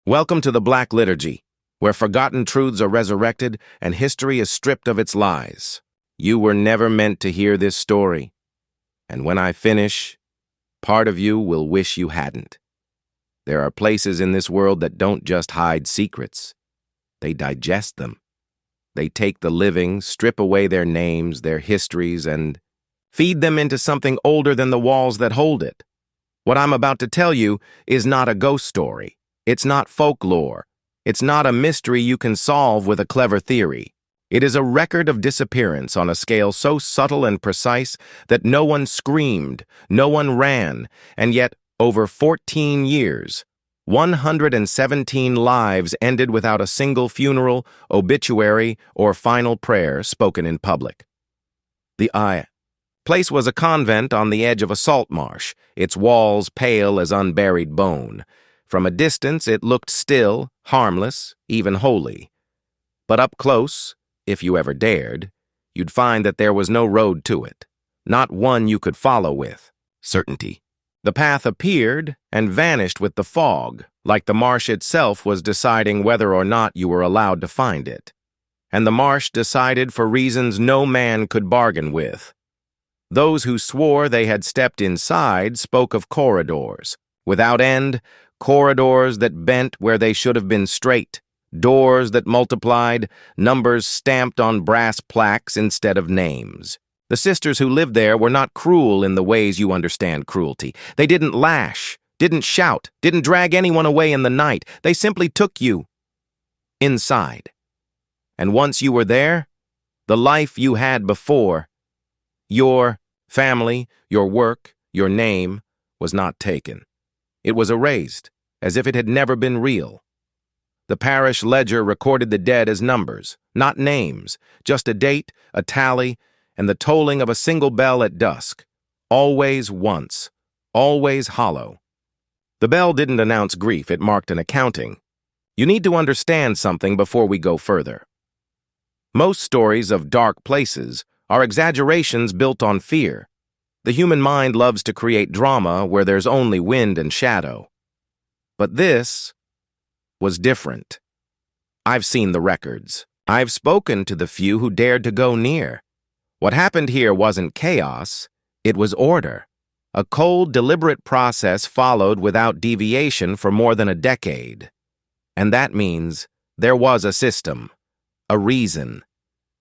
Welcome to the Black Liturgy, where forgotten truths are resurrected and history is stripped of its lies. You were never meant to hear this story, and when I finish, part of you will wish you hadn't. There are places in this world that don't just hide secrets. They digest them. They take the living, strip away their names, their histories, and feed them into something older than the walls that hold it. What I'm about to tell you is not a ghost story. It's not folklore. It's not a mystery you can solve with a clever theory. It is a record of disappearance on a scale so subtle and precise that no one screamed, no one ran, and yet, over 14 years, 117 lives ended without a single funeral, obituary, or final prayer spoken in public. The place was a convent on the edge of a salt marsh, its walls pale as unburied bone. From a distance, it looked still, harmless, even holy. But up close, if you ever dared, you'd find that there was no road to it, not one you could follow with certainty. The path appeared and vanished with the fog, like the marsh itself was deciding whether or not you were allowed to find it. And the marsh decided for reasons no man could bargain with. Those who swore they had stepped inside spoke of corridors, without end, corridors that bent where they should have been straight, doors that multiplied, numbers stamped on brass plaques instead of names. The sisters who lived there were not cruel in the ways you understand cruelty. They didn't lash, didn't shout, didn't drag anyone away in the night. They simply took you inside. And once you were there, the life you had before, your family, your work, your name, was not taken. It was erased, as if it had never been real. The parish ledger recorded the dead as numbers, not names, just a date, a tally, and the tolling of a single bell at dusk. Always once, always hollow. The bell didn't announce grief, it marked an accounting. You need to understand something before we go further. Most stories of dark places are exaggerations built on fear. The human mind loves to create drama where there's only wind and shadow. But this was different. I've seen the records. I've spoken to the few who dared to go near. What happened here wasn't chaos, it was order. A cold, deliberate process followed without deviation for more than a decade. And that means there was a system, a reason,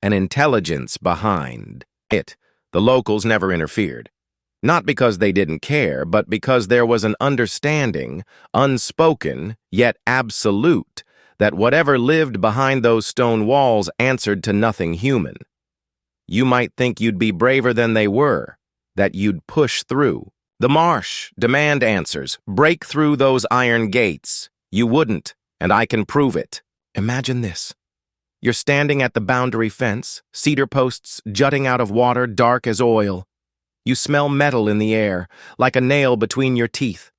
an intelligence behind it. The locals never interfered. Not because they didn't care, but because there was an understanding, unspoken, yet absolute, that whatever lived behind those stone walls answered to nothing human. You might think you'd be braver than they were, that you'd push through. The marsh, demand answers, break through those iron gates. You wouldn't, and I can prove it. Imagine this. You're standing at the boundary fence, cedar posts jutting out of water dark as oil. You smell metal in the air, like a nail between your teeth.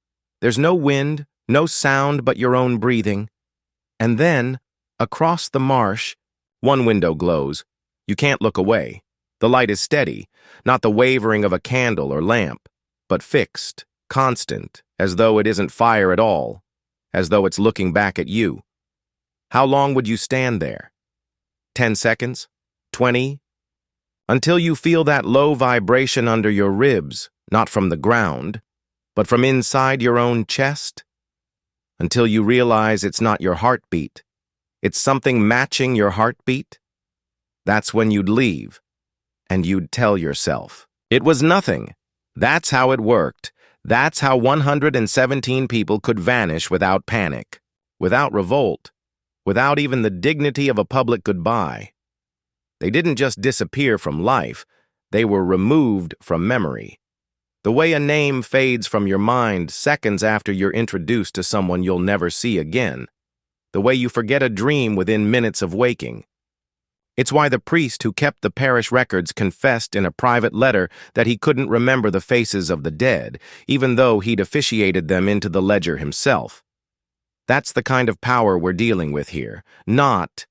There's no wind, no sound but your own breathing. And then, across the marsh, one window glows. You can't look away. The light is steady, not the wavering of a candle or lamp, but fixed, constant, as though it isn't fire at all, as though it's looking back at you. How long would you stand there? 10 seconds? 20? Until you feel that low vibration under your ribs, not from the ground, but from inside your own chest? Until you realize it's not your heartbeat, it's something matching your heartbeat? That's when you'd leave, and you'd tell yourself. It was nothing. That's how it worked. That's how 117 people could vanish without panic, without revolt, without even the dignity of a public goodbye. They didn't just disappear from life, they were removed from memory. The way a name fades from your mind seconds after you're introduced to someone you'll never see again. The way you forget a dream within minutes of waking. It's why the priest who kept the parish records confessed in a private letter that he couldn't remember the faces of the dead, even though he'd officiated them into the ledger himself. That's the kind of power we're dealing with here, not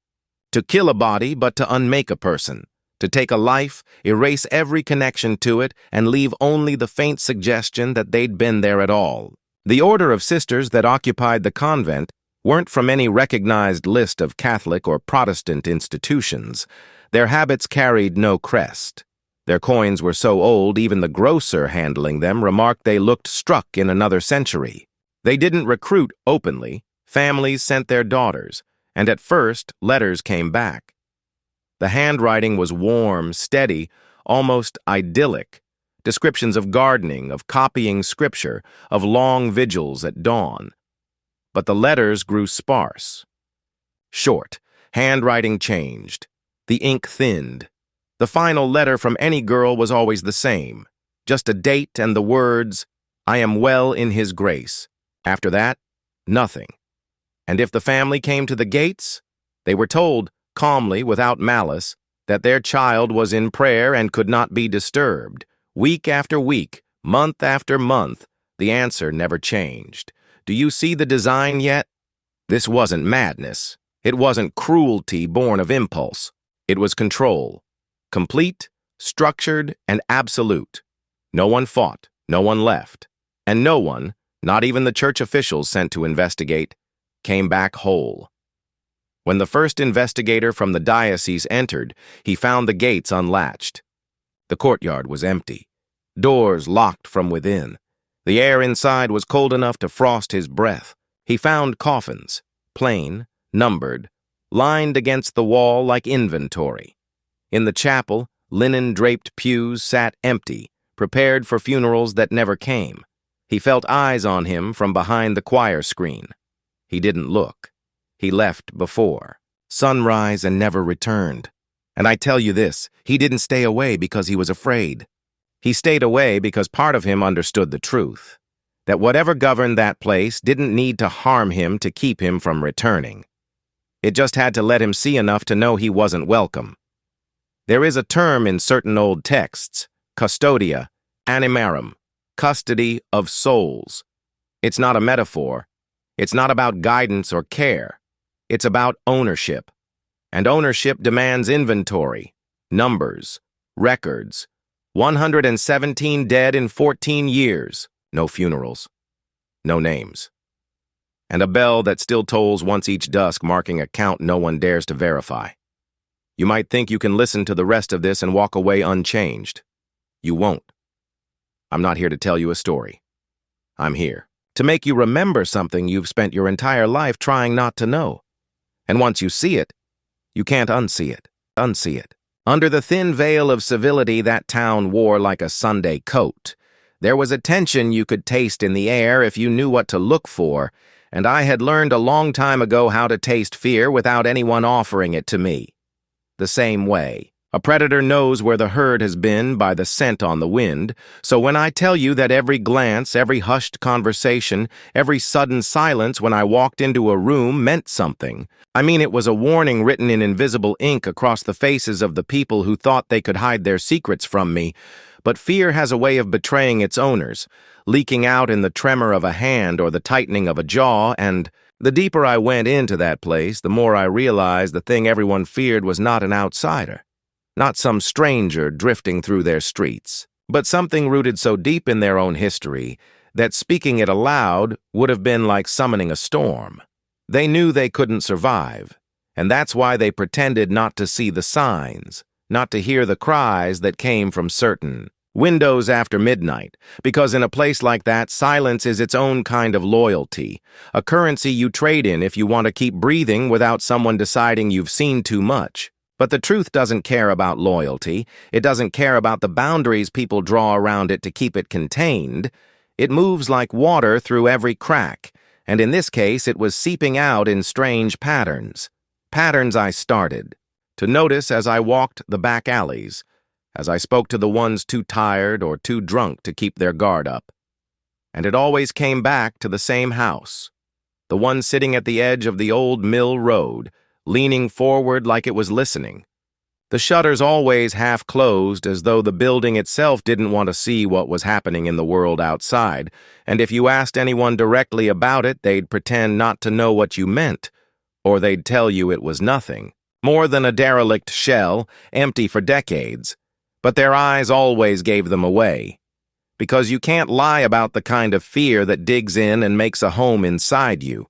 to kill a body, but to unmake a person, to take a life, erase every connection to it, and leave only the faint suggestion that they'd been there at all. The order of sisters that occupied the convent weren't from any recognized list of Catholic or Protestant institutions. Their habits carried no crest. Their coins were so old even the grocer handling them remarked they looked struck in another century. They didn't recruit openly. Families sent their daughters, and at first letters came back. The handwriting was warm, steady, almost idyllic. Descriptions of gardening, of copying scripture, of long vigils at dawn. But the letters grew sparse. Short, handwriting changed. The ink thinned. The final letter from any girl was always the same, just a date and the words, "I am well in his grace." After that, nothing. And if the family came to the gates, they were told, calmly, without malice, that their child was in prayer and could not be disturbed. Week after week, month after month, the answer never changed. Do you see the design yet? This wasn't madness. It wasn't cruelty born of impulse. It was control. Complete, structured, and absolute. No one fought, no one left, and no one, not even the church officials sent to investigate, came back whole. When the first investigator from the diocese entered, he found the gates unlatched. The courtyard was empty, doors locked from within. The air inside was cold enough to frost his breath. He found coffins, plain, numbered, lined against the wall like inventory. In the chapel, linen-draped pews sat empty, prepared for funerals that never came. He felt eyes on him from behind the choir screen. He didn't look. He left before. Sunrise and never returned. And I tell you this, he didn't stay away because he was afraid. He stayed away because part of him understood the truth, that whatever governed that place didn't need to harm him to keep him from returning. It just had to let him see enough to know he wasn't welcome. There is a term in certain old texts, custodia, animarum, custody of souls. It's not a metaphor. It's not about guidance or care. It's about ownership. And ownership demands inventory, numbers, records. 117 dead in 14 years. No funerals. No names. And a bell that still tolls once each dusk, marking a count no one dares to verify. You might think you can listen to the rest of this and walk away unchanged. You won't. I'm not here to tell you a story. I'm here to make you remember something you've spent your entire life trying not to know. And once you see it, you can't unsee it. Unsee it. Under the thin veil of civility that town wore like a Sunday coat, there was a tension you could taste in the air if you knew what to look for, and I had learned a long time ago how to taste fear without anyone offering it to me. The same way. A predator knows where the herd has been by the scent on the wind, so when I tell you that every glance, every hushed conversation, every sudden silence when I walked into a room meant something, I mean it was a warning written in invisible ink across the faces of the people who thought they could hide their secrets from me. But fear has a way of betraying its owners, leaking out in the tremor of a hand or the tightening of a jaw, and the deeper I went into that place, the more I realized the thing everyone feared was not an outsider. Not some stranger drifting through their streets, but something rooted so deep in their own history that speaking it aloud would have been like summoning a storm. They knew they couldn't survive, and that's why they pretended not to see the signs, not to hear the cries that came from certain windows after midnight, because in a place like that, silence is its own kind of loyalty, a currency you trade in if you want to keep breathing without someone deciding you've seen too much. But the truth doesn't care about loyalty. It doesn't care about the boundaries people draw around it to keep it contained. It moves like water through every crack, and in this case it was seeping out in strange patterns. Patterns I started to notice as I walked the back alleys, as I spoke to the ones too tired or too drunk to keep their guard up. And it always came back to the same house, the one sitting at the edge of the old mill road, leaning forward like it was listening. The shutters always half closed, as though the building itself didn't want to see what was happening in the world outside, and if you asked anyone directly about it, they'd pretend not to know what you meant, or they'd tell you it was nothing, more than a derelict shell, empty for decades. But their eyes always gave them away, because you can't lie about the kind of fear that digs in and makes a home inside you.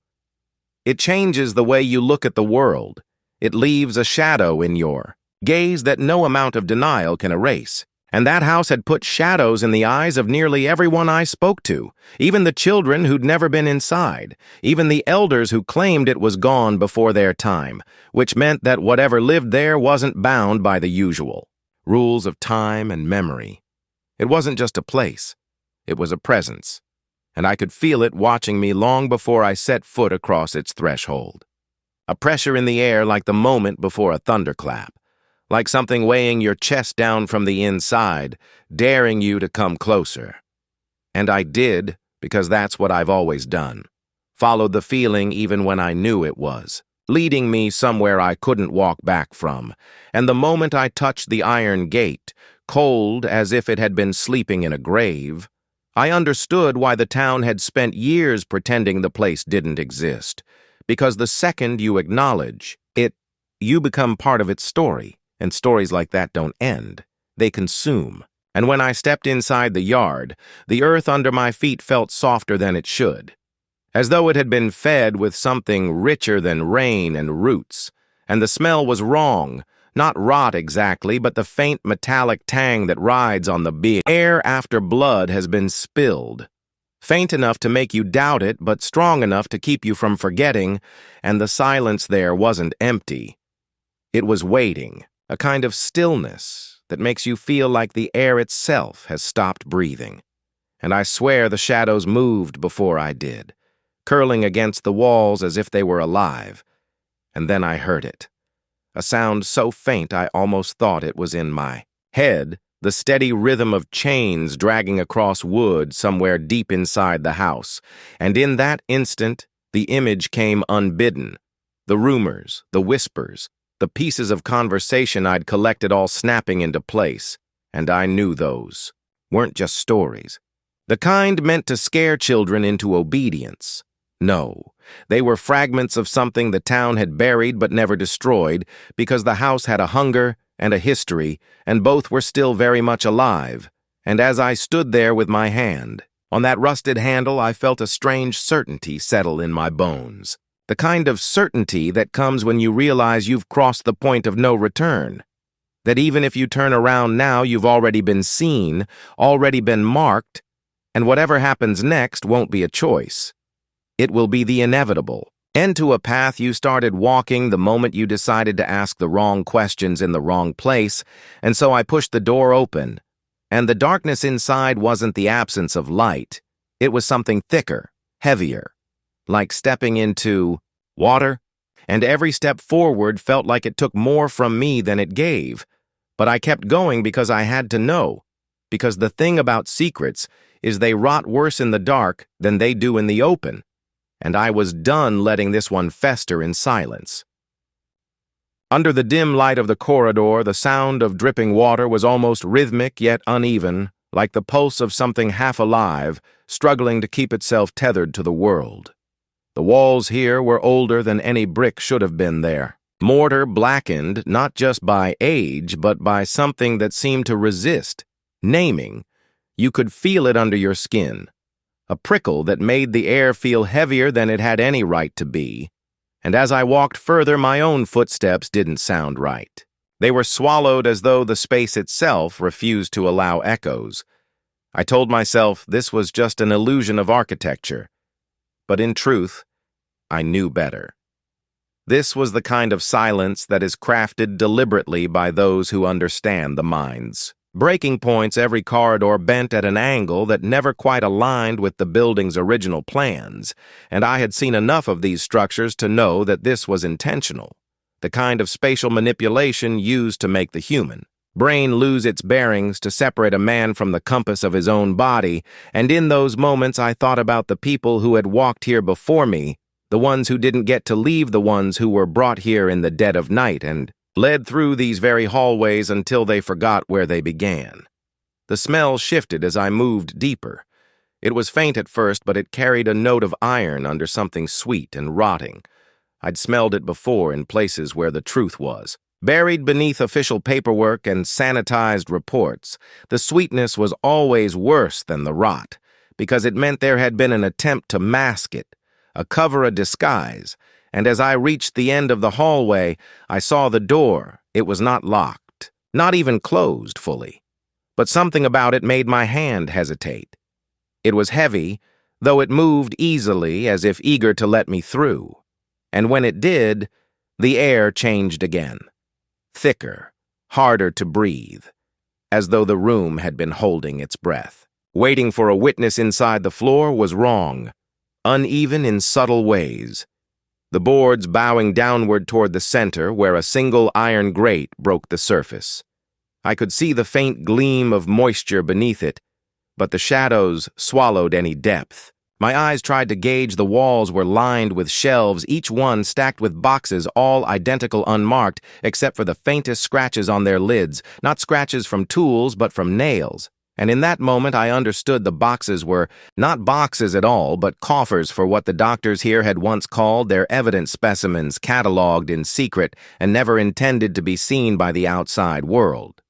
It changes the way you look at the world. It leaves a shadow in your gaze that no amount of denial can erase. And that house had put shadows in the eyes of nearly everyone I spoke to, even the children who'd never been inside, even the elders who claimed it was gone before their time, which meant that whatever lived there wasn't bound by the usual rules of time and memory. It wasn't just a place. It was a presence, and I could feel it watching me long before I set foot across its threshold. A pressure in the air like the moment before a thunderclap, like something weighing your chest down from the inside, daring you to come closer. And I did, because that's what I've always done. Followed the feeling even when I knew it was, leading me somewhere I couldn't walk back from. And the moment I touched the iron gate, cold as if it had been sleeping in a grave, I understood why the town had spent years pretending the place didn't exist. Because the second you acknowledge it, you become part of its story. And stories like that don't end. They consume. And when I stepped inside the yard, the earth under my feet felt softer than it should, as though it had been fed with something richer than rain and roots. And the smell was wrong, not rot exactly, but the faint metallic tang that rides on the big air after blood has been spilled. Faint enough to make you doubt it, but strong enough to keep you from forgetting, and the silence there wasn't empty. It was waiting. A kind of stillness that makes you feel like the air itself has stopped breathing. And I swear the shadows moved before I did, curling against the walls as if they were alive. And then I heard it. A sound so faint I almost thought it was in my head, the steady rhythm of chains dragging across wood somewhere deep inside the house. And in that instant, the image came unbidden. The rumors, the whispers, the pieces of conversation I'd collected all snapping into place, and I knew those weren't just stories. The kind meant to scare children into obedience. No, they were fragments of something the town had buried but never destroyed, because the house had a hunger and a history, and both were still very much alive. And as I stood there with my hand on that rusted handle, I felt a strange certainty settle in my bones. The kind of certainty that comes when you realize you've crossed the point of no return. That even if you turn around now, you've already been seen, already been marked, and whatever happens next won't be a choice. It will be the inevitable. End to a path you started walking the moment you decided to ask the wrong questions in the wrong place, and so I pushed the door open. And the darkness inside wasn't the absence of light. It was something thicker, heavier. Like stepping into water, and every step forward felt like it took more from me than it gave. But I kept going because I had to know, because the thing about secrets is they rot worse in the dark than they do in the open, and I was done letting this one fester in silence. Under the dim light of the corridor, the sound of dripping water was almost rhythmic yet uneven, like the pulse of something half alive, struggling to keep itself tethered to the world. The walls here were older than any brick should have been there. Mortar blackened not just by age, but by something that seemed to resist naming. You could feel it under your skin. A prickle that made the air feel heavier than it had any right to be. And as I walked further, my own footsteps didn't sound right. They were swallowed as though the space itself refused to allow echoes. I told myself this was just an illusion of architecture. But in truth, I knew better. This was the kind of silence that is crafted deliberately by those who understand the minds. Breaking points every corridor bent at an angle that never quite aligned with the building's original plans, and I had seen enough of these structures to know that this was intentional, the kind of spatial manipulation used to make the human brain lose its bearings to separate a man from the compass of his own body, and in those moments I thought about the people who had walked here before me, the ones who didn't get to leave, the ones who were brought here in the dead of night and led through these very hallways until they forgot where they began. The smell shifted as I moved deeper. It was faint at first, but it carried a note of iron under something sweet and rotting. I'd smelled it before in places where the truth was. Buried beneath official paperwork and sanitized reports, the sweetness was always worse than the rot, because it meant there had been an attempt to mask it, a cover, a disguise, and as I reached the end of the hallway, I saw the door. It was not locked, not even closed fully, but something about it made my hand hesitate. It was heavy, though it moved easily as if eager to let me through. And when it did, the air changed again. Thicker, harder to breathe, as though the room had been holding its breath. Waiting for a witness inside the floor was wrong, uneven in subtle ways. The boards bowing downward toward the center where a single iron grate broke the surface. I could see the faint gleam of moisture beneath it, but the shadows swallowed any depth. My eyes tried to gauge. The walls were lined with shelves, each one stacked with boxes, all identical, unmarked, except for the faintest scratches on their lids, not scratches from tools, but from nails. And in that moment I understood the boxes were not boxes at all, but coffers for what the doctors here had once called their evidence specimens, catalogued in secret and never intended to be seen by the outside world.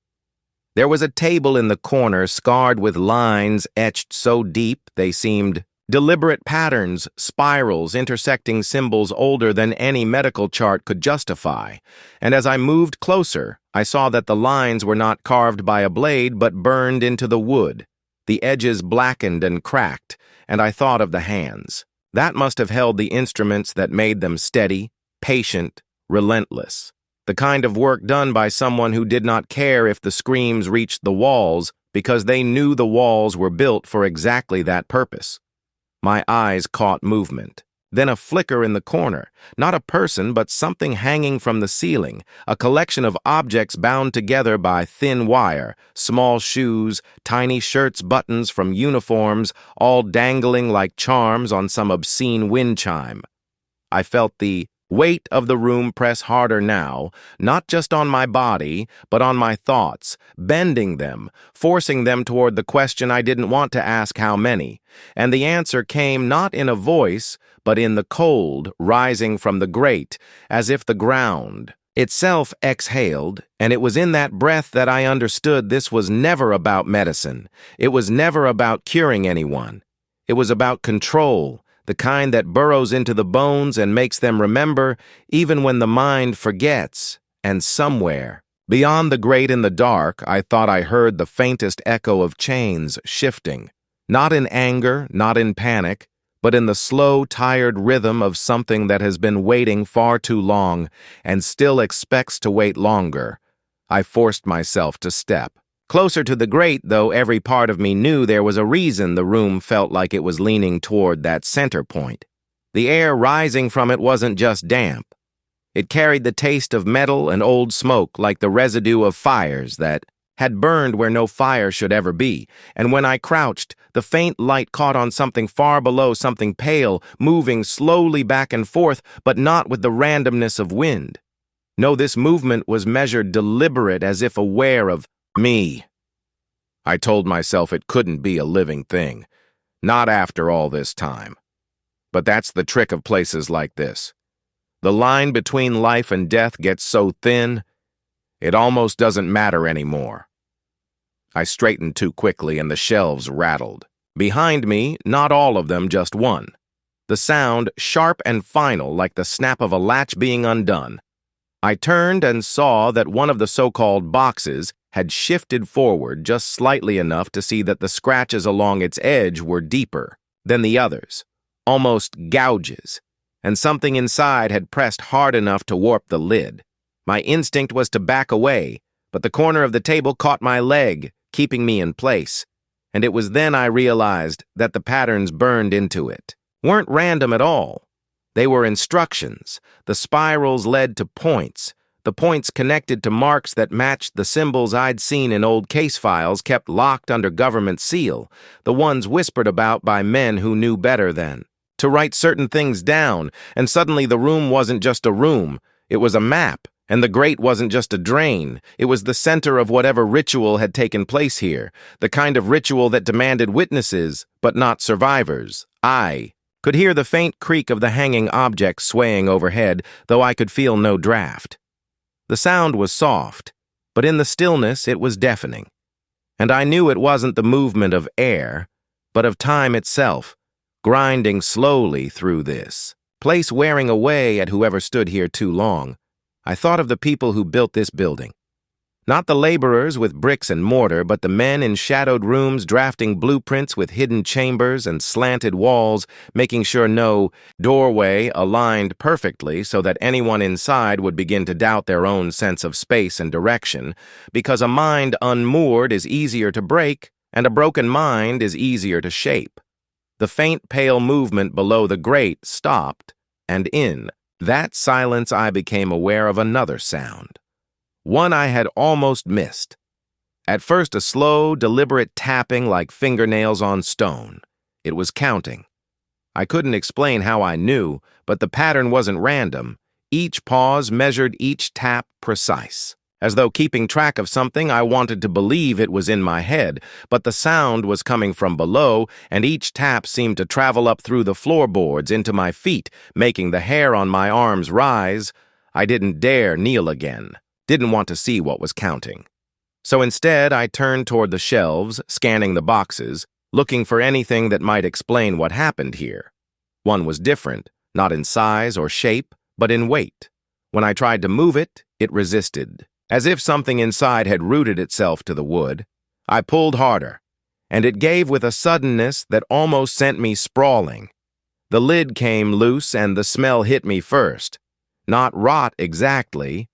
There was a table in the corner scarred with lines etched so deep they seemed deliberate patterns, spirals, intersecting symbols older than any medical chart could justify, and as I moved closer, I saw that the lines were not carved by a blade but burned into the wood, the edges blackened and cracked, and I thought of the hands. That must have held the instruments that made them steady, patient, relentless. The kind of work done by someone who did not care if the screams reached the walls because they knew the walls were built for exactly that purpose. My eyes caught movement. Then a flicker in the corner. Not a person, but something hanging from the ceiling. A collection of objects bound together by thin wire. Small shoes, tiny shirts, buttons from uniforms, all dangling like charms on some obscene wind chime. I felt the weight of the room press harder now, not just on my body, but on my thoughts, bending them, forcing them toward the question I didn't want to ask: how many? And the answer came not in a voice, but in the cold rising from the grate, as if the ground itself exhaled, and it was in that breath that I understood this was never about medicine. It was never about curing anyone. It was about control, the kind that burrows into the bones and makes them remember even when the mind forgets. And somewhere, beyond the grate in the dark, I thought I heard the faintest echo of chains shifting. Not in anger, not in panic, but in the slow, tired rhythm of something that has been waiting far too long and still expects to wait longer. I forced myself to step. Closer to the grate, though every part of me knew there was a reason the room felt like it was leaning toward that center point. The air rising from it wasn't just damp. It carried the taste of metal and old smoke, like the residue of fires that had burned where no fire should ever be, and when I crouched, the faint light caught on something far below, something pale, moving slowly back and forth, but not with the randomness of wind. No, this movement was measured, deliberate, as if aware of me. I told myself it couldn't be a living thing, not after all this time. But that's the trick of places like this. The line between life and death gets so thin, it almost doesn't matter anymore. I straightened too quickly and the shelves rattled. Behind me, not all of them, just one. The sound sharp and final, like the snap of a latch being undone. I turned and saw that one of the so-called boxes had shifted forward just slightly enough to see that the scratches along its edge were deeper than the others, almost gouges, and something inside had pressed hard enough to warp the lid. My instinct was to back away, but the corner of the table caught my leg, keeping me in place, and it was then I realized that the patterns burned into it weren't random at all. They were instructions. The spirals led to points. The points connected to marks that matched the symbols I'd seen in old case files kept locked under government seal, the ones whispered about by men who knew better then. To write certain things down, and suddenly the room wasn't just a room, it was a map, and the grate wasn't just a drain, it was the center of whatever ritual had taken place here, the kind of ritual that demanded witnesses, but not survivors. I could hear the faint creak of the hanging objects swaying overhead, though I could feel no draft. The sound was soft, but in the stillness it was deafening. And I knew it wasn't the movement of air, but of time itself, grinding slowly through this. place wearing away at whoever stood here too long, I thought of the people who built this building. Not the laborers with bricks and mortar, but the men in shadowed rooms drafting blueprints with hidden chambers and slanted walls, making sure no doorway aligned perfectly so that anyone inside would begin to doubt their own sense of space and direction, because a mind unmoored is easier to break, and a broken mind is easier to shape. The faint, pale movement below the grate stopped, and in that silence I became aware of another sound. One I had almost missed. At first a slow, deliberate tapping like fingernails on stone. It was counting. I couldn't explain how I knew, but the pattern wasn't random. Each pause measured each tap precise. As though keeping track of something, I wanted to believe it was in my head, but the sound was coming from below, and each tap seemed to travel up through the floorboards into my feet, making the hair on my arms rise. I didn't dare kneel again. Didn't want to see what was counting. So instead, I turned toward the shelves, scanning the boxes, looking for anything that might explain what happened here. One was different, not in size or shape, but in weight. When I tried to move it, it resisted. As if something inside had rooted itself to the wood, I pulled harder, and it gave with a suddenness that almost sent me sprawling. The lid came loose and the smell hit me first. Not rot exactly,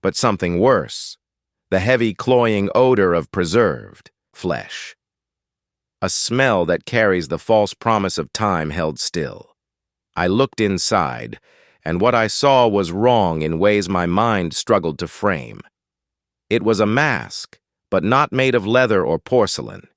but something worse. The heavy, cloying odor of preserved flesh. A smell that carries the false promise of time held still. I looked inside, and what I saw was wrong in ways my mind struggled to frame. It was a mask, but not made of leather or porcelain.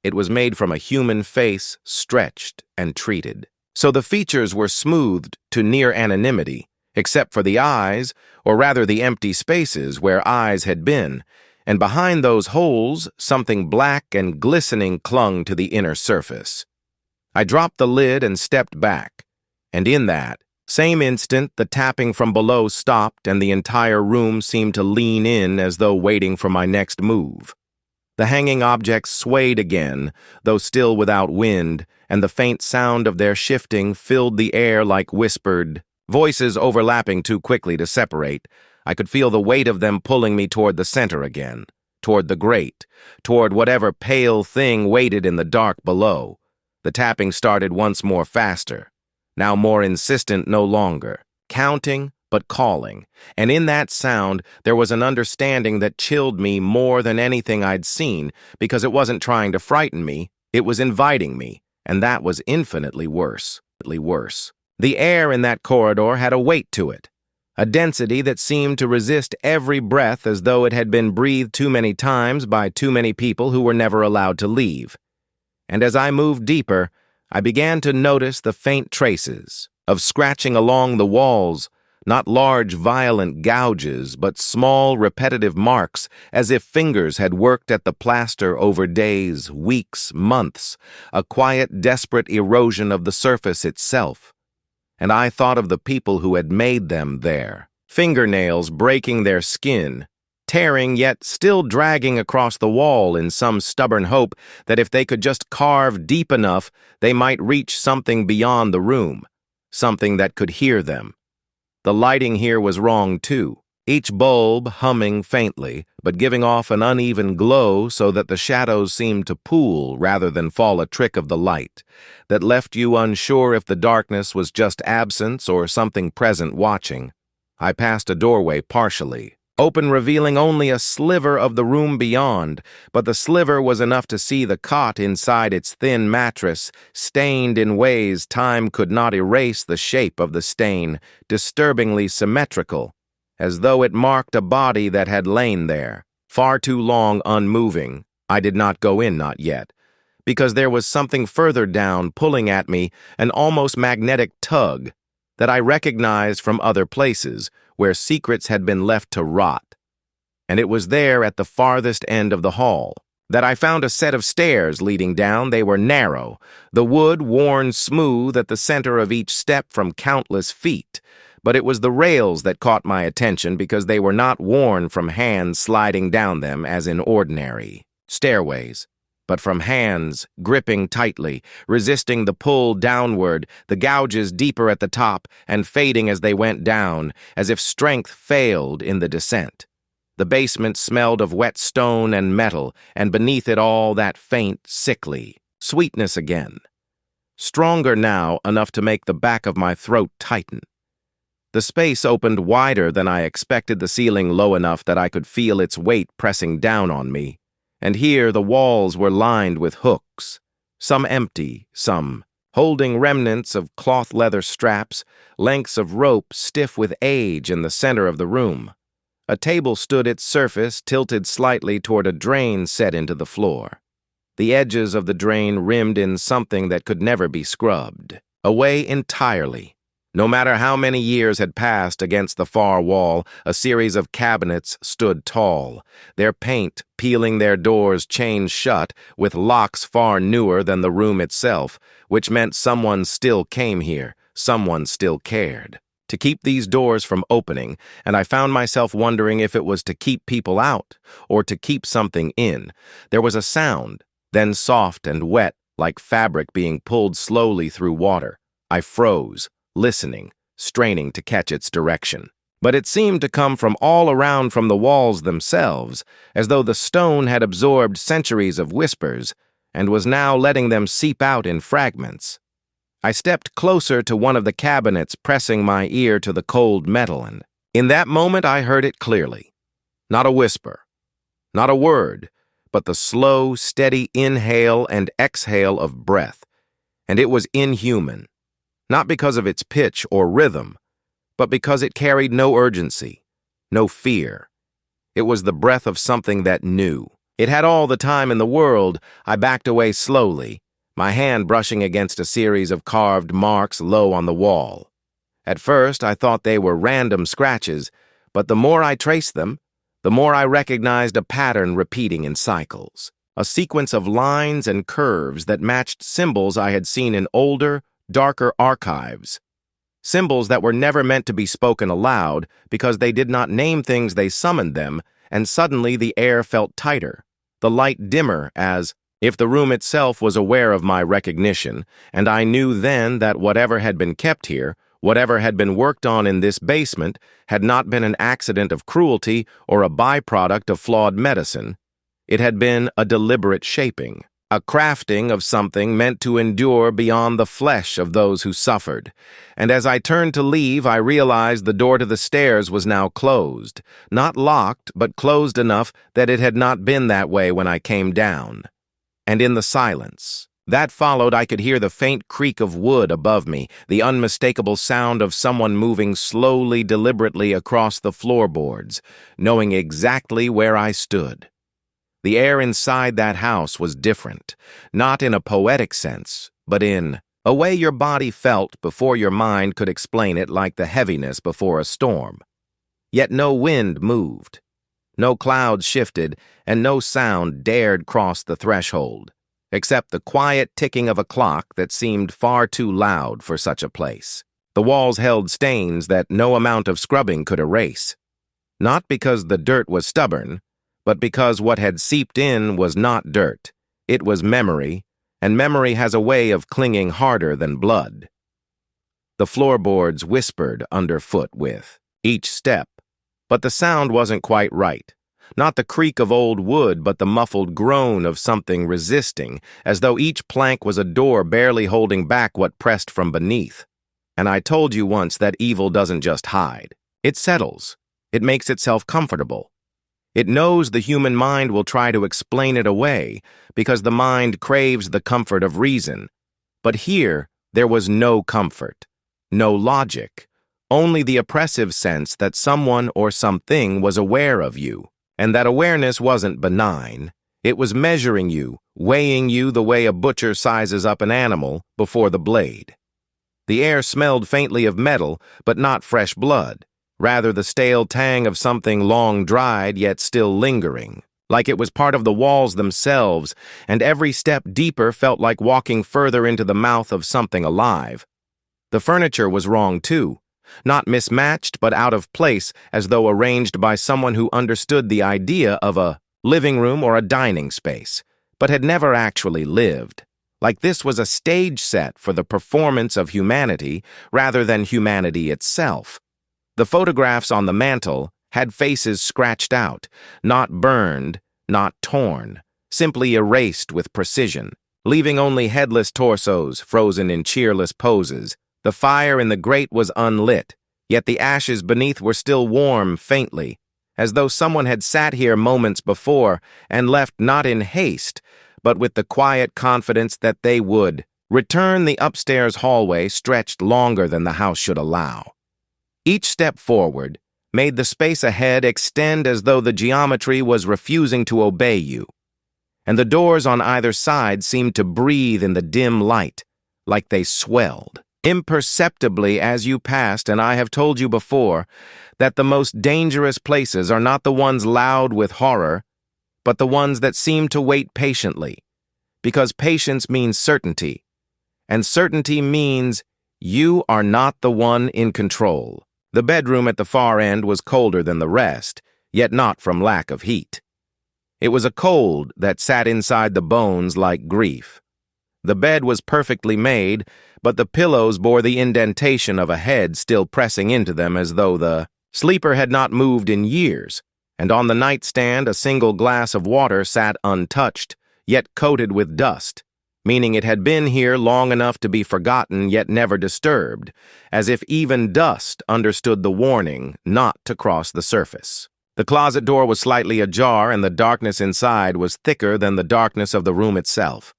It was made from a human face, stretched and treated. So the features were smoothed to near anonymity, except for the eyes, or rather the empty spaces where eyes had been, and behind those holes, something black and glistening clung to the inner surface. I dropped the lid and stepped back, and in that same instant, the tapping from below stopped and the entire room seemed to lean in as though waiting for my next move. The hanging objects swayed again, though still without wind, and the faint sound of their shifting filled the air like whispered voices overlapping too quickly to separate. I could feel the weight of them pulling me toward the center again, toward the grate, toward whatever pale thing waited in the dark below. The tapping started once more faster, now more insistent no longer, counting but calling, and in that sound there was an understanding that chilled me more than anything I'd seen, because it wasn't trying to frighten me, it was inviting me, and that was infinitely worse. The air in that corridor had a weight to it, a density that seemed to resist every breath as though it had been breathed too many times by too many people who were never allowed to leave. And as I moved deeper, I began to notice the faint traces of scratching along the walls, not large, violent gouges, but small, repetitive marks, as if fingers had worked at the plaster over days, weeks, months, a quiet, desperate erosion of the surface itself. And I thought of the people who had made them there, fingernails breaking their skin, tearing yet still dragging across the wall in some stubborn hope that if they could just carve deep enough, they might reach something beyond the room, something that could hear them. The lighting here was wrong too, each bulb humming faintly, but giving off an uneven glow so that the shadows seemed to pool rather than fall a trick of the light, that left you unsure if the darkness was just absence or something present watching. I passed a doorway partially, open, revealing only a sliver of the room beyond, but the sliver was enough to see the cot inside its thin mattress, stained in ways time could not erase the shape of the stain, disturbingly symmetrical, as though it marked a body that had lain there, far too long unmoving. I did not go in, not yet, because there was something further down pulling at me, an almost magnetic tug that I recognized from other places, where secrets had been left to rot. And it was there at the farthest end of the hall that I found a set of stairs leading down. They were narrow, the wood worn smooth at the center of each step from countless feet, but it was the rails that caught my attention because they were not worn from hands sliding down them as in ordinary stairways. but from hands gripping tightly, resisting the pull downward, the gouges deeper at the top and fading as they went down, as if strength failed in the descent. The basement smelled of wet stone and metal, and beneath it all that faint, sickly sweetness again. Stronger now, enough to make the back of my throat tighten. The space opened wider than I expected, the ceiling low enough that I could feel its weight pressing down on me. And here the walls were lined with hooks, some empty, some holding remnants of cloth leather straps, lengths of rope stiff with age in the center of the room. A table stood its surface tilted slightly toward a drain set into the floor. The edges of the drain rimmed in something that could never be scrubbed away entirely. No matter how many years had passed, against the far wall, a series of cabinets stood tall, their paint peeling their doors chained shut with locks far newer than the room itself, which meant someone still came here, someone still cared to keep these doors from opening, and I found myself wondering if it was to keep people out or to keep something in. There was a sound, then soft and wet, like fabric being pulled slowly through water. I froze, listening, straining to catch its direction. But it seemed to come from all around, from the walls themselves, as though the stone had absorbed centuries of whispers and was now letting them seep out in fragments. I stepped closer to one of the cabinets, pressing my ear to the cold metal, and in that moment I heard it clearly. Not a whisper, not a word, but the slow, steady inhale and exhale of breath, and it was inhuman. Not because of its pitch or rhythm, but because it carried no urgency, no fear. It was the breath of something that knew. It had all the time in the world. I backed away slowly, my hand brushing against a series of carved marks low on the wall. At first, I thought they were random scratches, but the more I traced them, the more I recognized a pattern repeating in cycles, a sequence of lines and curves that matched symbols I had seen in older, darker archives. Symbols that were never meant to be spoken aloud because they did not name things, they summoned them, and suddenly the air felt tighter, the light dimmer, as if the room itself was aware of my recognition, and I knew then that whatever had been kept here, whatever had been worked on in this basement, had not been an accident of cruelty or a byproduct of flawed medicine. It had been a deliberate shaping, a crafting of something meant to endure beyond the flesh of those who suffered. And as I turned to leave, I realized the door to the stairs was now closed, not locked, but closed enough that it had not been that way when I came down. And in the silence that followed, I could hear the faint creak of wood above me, the unmistakable sound of someone moving slowly, deliberately across the floorboards, knowing exactly where I stood. The air inside that house was different, not in a poetic sense, but in a way your body felt before your mind could explain it, like the heaviness before a storm. Yet no wind moved, no clouds shifted, and no sound dared cross the threshold, except the quiet ticking of a clock that seemed far too loud for such a place. The walls held stains that no amount of scrubbing could erase, not because the dirt was stubborn, but because what had seeped in was not dirt. It was memory, and memory has a way of clinging harder than blood. The floorboards whispered underfoot with each step, but the sound wasn't quite right. Not the creak of old wood, but the muffled groan of something resisting, as though each plank was a door barely holding back what pressed from beneath. And I told you once that evil doesn't just hide. It settles. It makes itself comfortable. It knows the human mind will try to explain it away, because the mind craves the comfort of reason. But here, there was no comfort, no logic, only the oppressive sense that someone or something was aware of you, and that awareness wasn't benign. It was measuring you, weighing you the way a butcher sizes up an animal before the blade. The air smelled faintly of metal, but not fresh blood. Rather the stale tang of something long dried yet still lingering, like it was part of the walls themselves, and every step deeper felt like walking further into the mouth of something alive. The furniture was wrong too, not mismatched but out of place, as though arranged by someone who understood the idea of a living room or a dining space, but had never actually lived. Like this was a stage set for the performance of humanity rather than humanity itself. The photographs on the mantel had faces scratched out, not burned, not torn, simply erased with precision, leaving only headless torsos frozen in cheerless poses. The fire in the grate was unlit, yet the ashes beneath were still warm faintly, as though someone had sat here moments before and left not in haste, but with the quiet confidence that they would return. The upstairs hallway stretched longer than the house should allow. Each step forward made the space ahead extend as though the geometry was refusing to obey you, and the doors on either side seemed to breathe in the dim light, like they swelled imperceptibly as you passed. And I have told you before that the most dangerous places are not the ones loud with horror, but the ones that seem to wait patiently, because patience means certainty, and certainty means you are not the one in control. The bedroom at the far end was colder than the rest, yet not from lack of heat. It was a cold that sat inside the bones like grief. The bed was perfectly made, but the pillows bore the indentation of a head still pressing into them as though the sleeper had not moved in years, and on the nightstand a single glass of water sat untouched, yet coated with dust, meaning it had been here long enough to be forgotten yet never disturbed, as if even dust understood the warning not to cross the surface. The closet door was slightly ajar, and the darkness inside was thicker than the darkness of the room itself.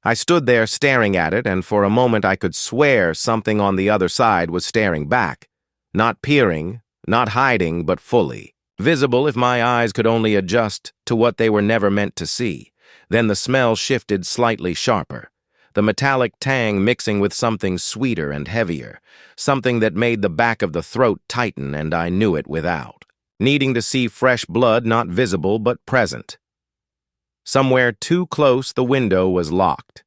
I stood there staring at it, and for a moment I could swear something on the other side was staring back, not peering, not hiding, but fully visible if my eyes could only adjust to what they were never meant to see. Then the smell shifted slightly sharper, the metallic tang mixing with something sweeter and heavier, something that made the back of the throat tighten, and I knew it without needing to see fresh blood, not visible but present. Somewhere too close the window was locked,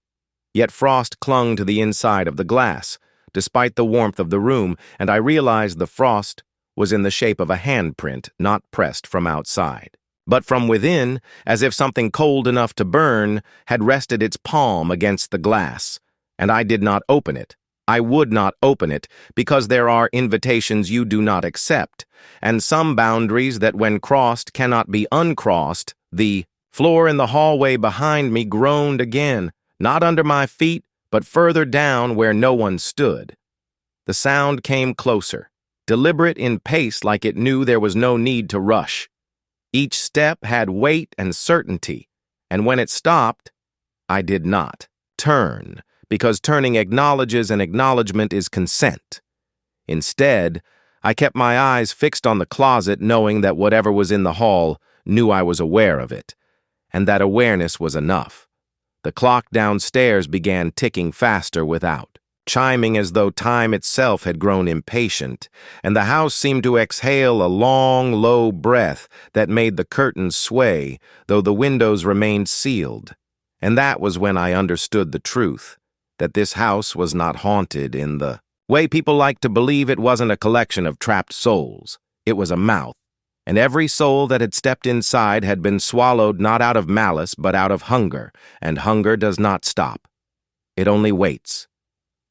yet frost clung to the inside of the glass, despite the warmth of the room, and I realized the frost was in the shape of a handprint not pressed from outside, but from within, as if something cold enough to burn had rested its palm against the glass, and I did not open it. I would not open it, because there are invitations you do not accept, and some boundaries that when crossed cannot be uncrossed. The floor in the hallway behind me groaned again, not under my feet, but further down where no one stood. The sound came closer, deliberate in pace, like it knew there was no need to rush. Each step had weight and certainty, and when it stopped, I did not turn, because turning acknowledges and acknowledgement is consent. Instead, I kept my eyes fixed on the closet, knowing that whatever was in the hall knew I was aware of it, and that awareness was enough. The clock downstairs began ticking faster without, chiming as though time itself had grown impatient, and the house seemed to exhale a long, low breath that made the curtains sway, though the windows remained sealed. And that was when I understood the truth, that this house was not haunted in the way people like to believe. It wasn't a collection of trapped souls. It was a mouth, and every soul that had stepped inside had been swallowed not out of malice but out of hunger, and hunger does not stop. It only waits.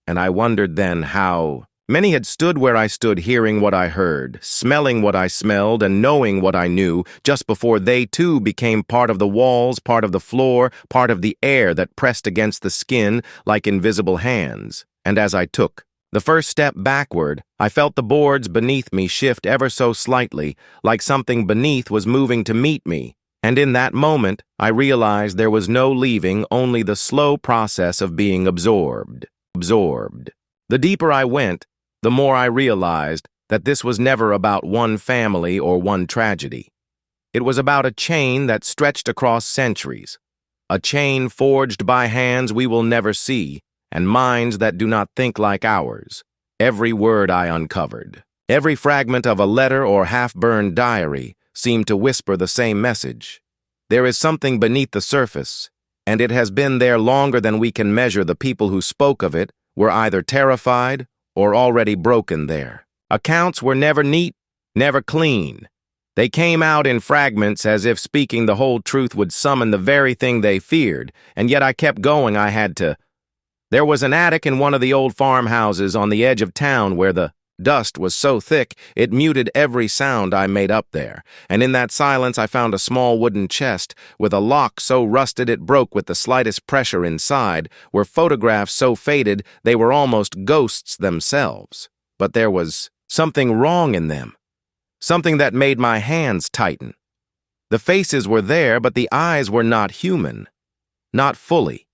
And I wondered then how many had stood where I stood, hearing what I heard, smelling what I smelled, and knowing what I knew, just before they too became part of the walls, part of the floor, part of the air that pressed against the skin like invisible hands. And as I took the first step backward, I felt the boards beneath me shift ever so slightly, like something beneath was moving to meet me. And in that moment, I realized there was no leaving, only the slow process of being absorbed. The deeper I went, the more I realized that this was never about one family or one tragedy. It was about a chain that stretched across centuries, a chain forged by hands we will never see, and minds that do not think like ours. Every word I uncovered, every fragment of a letter or half-burned diary, seemed to whisper the same message. There is something beneath the surface, and it has been there longer than we can measure. The people who spoke of it were either terrified or already broken there. Accounts were never neat, never clean. They came out in fragments as if speaking the whole truth would summon the very thing they feared, and yet I kept going. I had to. There was an attic in one of the old farmhouses on the edge of town where the dust was so thick it muted every sound I made up there, and in that silence I found a small wooden chest with a lock so rusted it broke with the slightest pressure inside, were photographs so faded they were almost ghosts themselves. But there was something wrong in them, something that made my hands tighten. The faces were there, but the eyes were not human, not fully.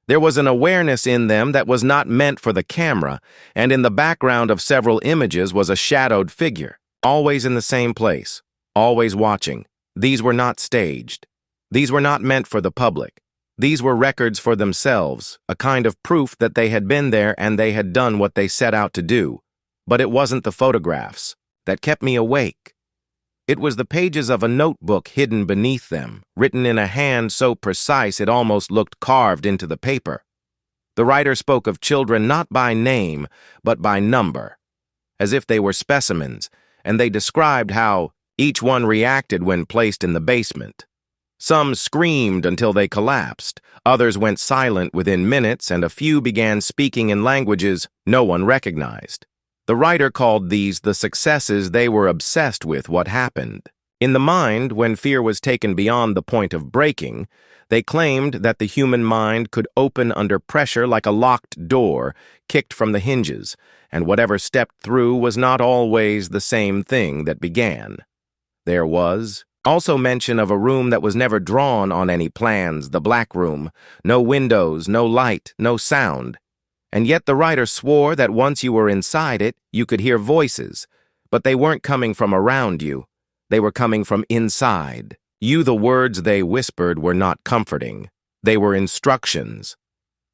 There was an awareness in them that was not meant for the camera, and in the background of several images was a shadowed figure, always in the same place, always watching. These were not staged. These were not meant for the public. These were records for themselves, a kind of proof that they had been there and they had done what they set out to do. But it wasn't the photographs that kept me awake. It was the pages of a notebook hidden beneath them, written in a hand so precise it almost looked carved into the paper. The writer spoke of children not by name, but by number, as if they were specimens, and they described how each one reacted when placed in the basement. Some screamed until they collapsed, others went silent within minutes, and a few began speaking in languages no one recognized. The writer called these the successes they were obsessed with what happened. In the mind, when fear was taken beyond the point of breaking, they claimed that the human mind could open under pressure like a locked door kicked from the hinges, and whatever stepped through was not always the same thing that began. There was also mention of a room that was never drawn on any plans, the Black Room. No windows, no light, no sound. And yet the writer swore that once you were inside it, you could hear voices, but they weren't coming from around you. They were coming from inside. The words they whispered were not comforting. They were instructions.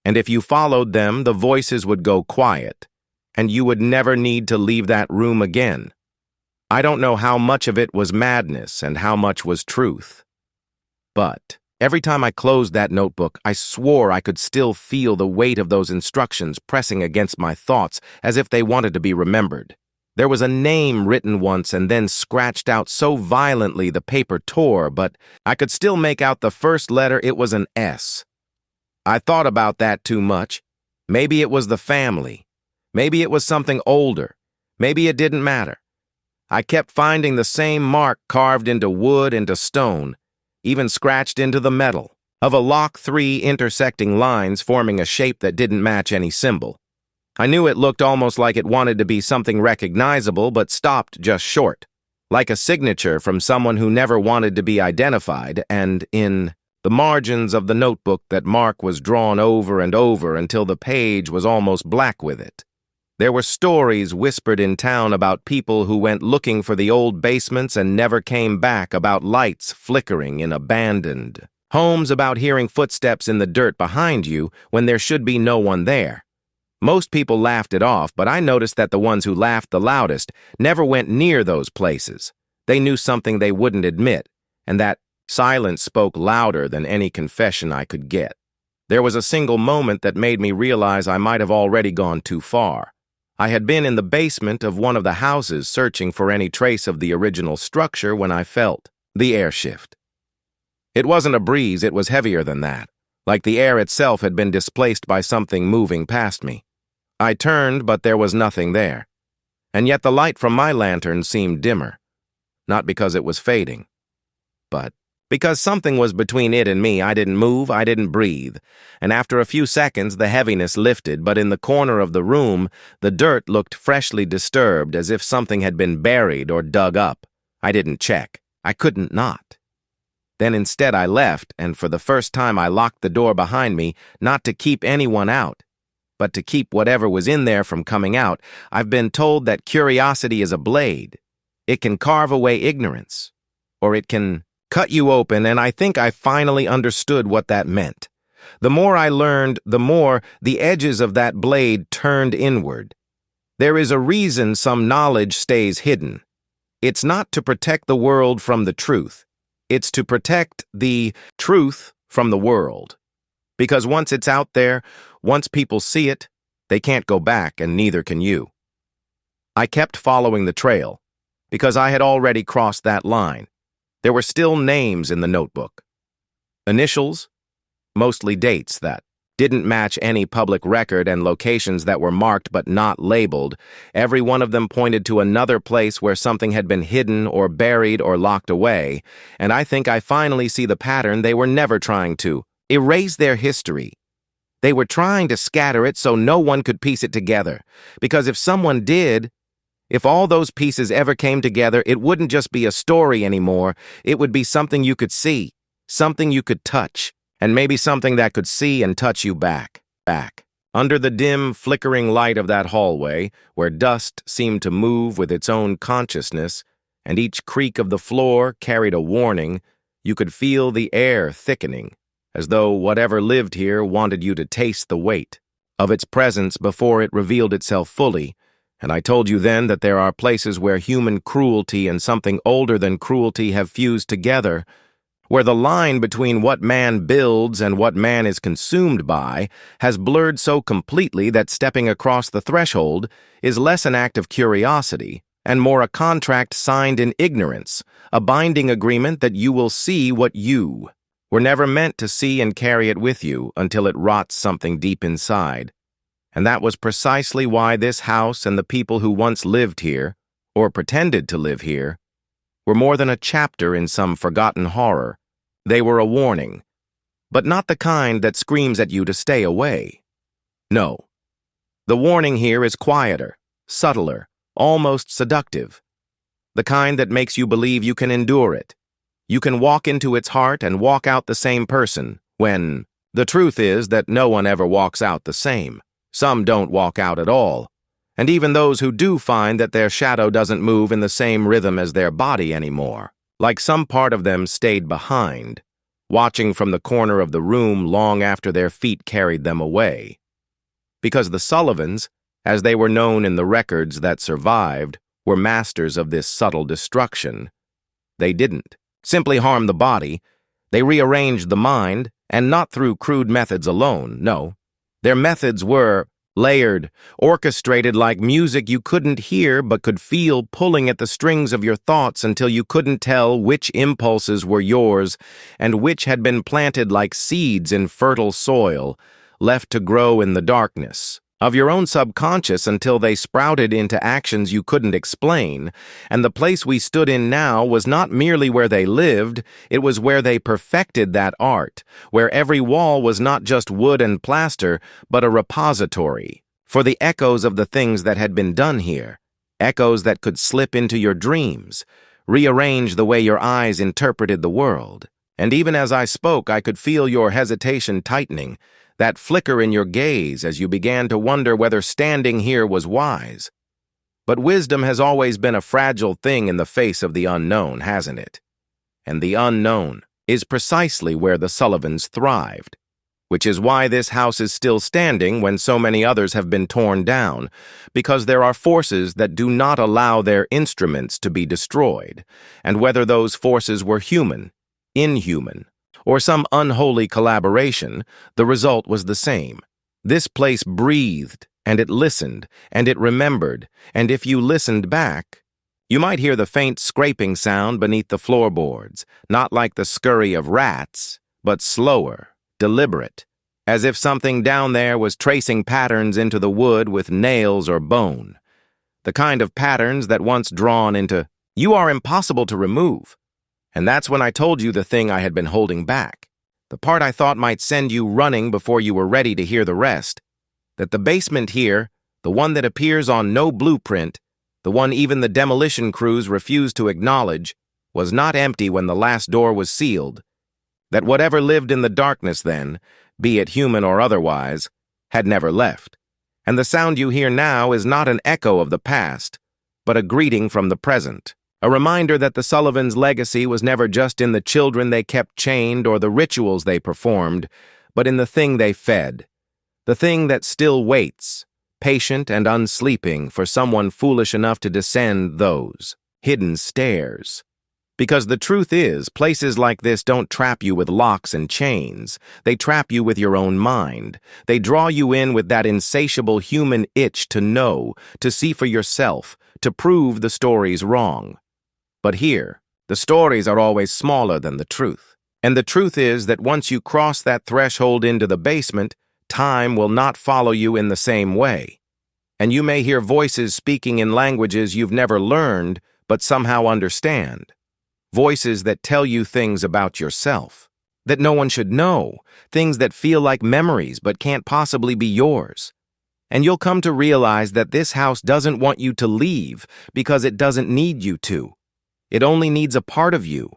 And if you followed them, the voices would go quiet, and you would never need to leave that room again. I don't know how much of it was madness and how much was truth. But every time I closed that notebook, I swore I could still feel the weight of those instructions pressing against my thoughts as if they wanted to be remembered. There was a name written once and then scratched out so violently the paper tore, but I could still make out the first letter. It was an S. I thought about that too much. Maybe it was the family. Maybe it was something older. Maybe it didn't matter. I kept finding the same mark carved into wood, into stone, even scratched into the metal, of a lock, 3 intersecting lines forming a shape that didn't match any symbol. I knew it looked almost like it wanted to be something recognizable but stopped just short, like a signature from someone who never wanted to be identified, and in the margins of the notebook that mark was drawn over and over until the page was almost black with it. There were stories whispered in town about people who went looking for the old basements and never came back, about lights flickering in abandoned homes, about hearing footsteps in the dirt behind you when there should be no one there. Most people laughed it off, but I noticed that the ones who laughed the loudest never went near those places. They knew something they wouldn't admit, and that silence spoke louder than any confession I could get. There was a single moment that made me realize I might have already gone too far. I had been in the basement of one of the houses searching for any trace of the original structure when I felt the air shift. It wasn't a breeze, it was heavier than that, like the air itself had been displaced by something moving past me. I turned, but there was nothing there. And yet the light from my lantern seemed dimmer, not because it was fading, but because something was between it and me. I didn't move, I didn't breathe, and after a few seconds the heaviness lifted, but in the corner of the room the dirt looked freshly disturbed, as if something had been buried or dug up. I didn't check. I couldn't not. Then instead I left, and for the first time I locked the door behind me, not to keep anyone out, but to keep whatever was in there from coming out. I've been told that curiosity is a blade. It can carve away ignorance, or it can cut you open, and I think I finally understood what that meant. The more I learned, the more the edges of that blade turned inward. There is a reason some knowledge stays hidden. It's not to protect the world from the truth. It's to protect the truth from the world. Because once it's out there, once people see it, they can't go back, and neither can you. I kept following the trail. because I had already crossed that line. There were still names in the notebook. Initials, mostly dates that didn't match any public record, and locations that were marked but not labeled. Every one of them pointed to another place where something had been hidden or buried or locked away, and I think I finally see the pattern. They were never trying to erase their history. They were trying to scatter it so no one could piece it together, because if someone did, if all those pieces ever came together, it wouldn't just be a story anymore. It would be something you could see, something you could touch, and maybe something that could see and touch you back. Under the dim, flickering light of that hallway, where dust seemed to move with its own consciousness, and each creak of the floor carried a warning, you could feel the air thickening, as though whatever lived here wanted you to taste the weight of its presence before it revealed itself fully. And I told you then that there are places where human cruelty and something older than cruelty have fused together, where the line between what man builds and what man is consumed by has blurred so completely that stepping across the threshold is less an act of curiosity and more a contract signed in ignorance, a binding agreement that you will see what you were never meant to see and carry it with you until it rots something deep inside. And that was precisely why this house and the people who once lived here, or pretended to live here, were more than a chapter in some forgotten horror. They were a warning, but not the kind that screams at you to stay away. No. The warning here is quieter, subtler, almost seductive. The kind that makes you believe you can endure it. You can walk into its heart and walk out the same person, when the truth is that no one ever walks out the same. Some don't walk out at all. And even those who do find that their shadow doesn't move in the same rhythm as their body anymore, like some part of them stayed behind, watching from the corner of the room long after their feet carried them away. Because the Sullivans, as they were known in the records that survived, were masters of this subtle destruction. They didn't simply harm the body. They rearranged the mind, and not through crude methods alone, no. Their methods were layered, orchestrated like music you couldn't hear but could feel pulling at the strings of your thoughts until you couldn't tell which impulses were yours and which had been planted like seeds in fertile soil, left to grow in the darkness of your own subconscious until they sprouted into actions you couldn't explain. And the place we stood in now was not merely where they lived, it was where they perfected that art, where every wall was not just wood and plaster, but a repository for the echoes of the things that had been done here, echoes that could slip into your dreams, rearrange the way your eyes interpreted the world. And even as I spoke, I could feel your hesitation tightening, that flicker in your gaze as you began to wonder whether standing here was wise. But wisdom has always been a fragile thing in the face of the unknown, hasn't it? And the unknown is precisely where the Sullivans thrived, which is why this house is still standing when so many others have been torn down, because there are forces that do not allow their instruments to be destroyed, and whether those forces were human, inhuman, or some unholy collaboration, the result was the same. This place breathed, and it listened, and it remembered, and if you listened back, you might hear the faint scraping sound beneath the floorboards, not like the scurry of rats, but slower, deliberate, as if something down there was tracing patterns into the wood with nails or bone. The kind of patterns that once drawn into, you are impossible to remove. And that's when I told you the thing I had been holding back, the part I thought might send you running before you were ready to hear the rest, that the basement here, the one that appears on no blueprint, the one even the demolition crews refused to acknowledge, was not empty when the last door was sealed, that whatever lived in the darkness then, be it human or otherwise, had never left. And the sound you hear now is not an echo of the past, but a greeting from the present. A reminder that the Sullivans' legacy was never just in the children they kept chained or the rituals they performed, but in the thing they fed, the thing that still waits, patient and unsleeping, for someone foolish enough to descend those hidden stairs. Because the truth is, places like this don't trap you with locks and chains. They trap you with your own mind. They draw you in with that insatiable human itch to know, to see for yourself, to prove the stories wrong. But here, the stories are always smaller than the truth. And the truth is that once you cross that threshold into the basement, time will not follow you in the same way. And you may hear voices speaking in languages you've never learned, but somehow understand. Voices that tell you things about yourself, that no one should know, things that feel like memories but can't possibly be yours. And you'll come to realize that this house doesn't want you to leave because it doesn't need you to. It only needs a part of you.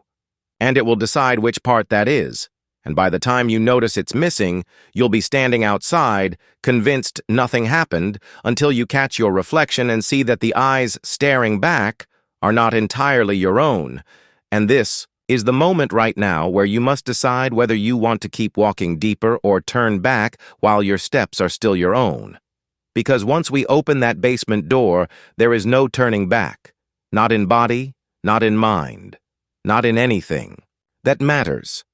And it will decide which part that is. And by the time you notice it's missing, you'll be standing outside, convinced nothing happened, until you catch your reflection and see that the eyes staring back are not entirely your own. And this is the moment right now where you must decide whether you want to keep walking deeper or turn back while your steps are still your own. Because once we open that basement door, there is no turning back. Not in body, not in mind. Not in anything that matters.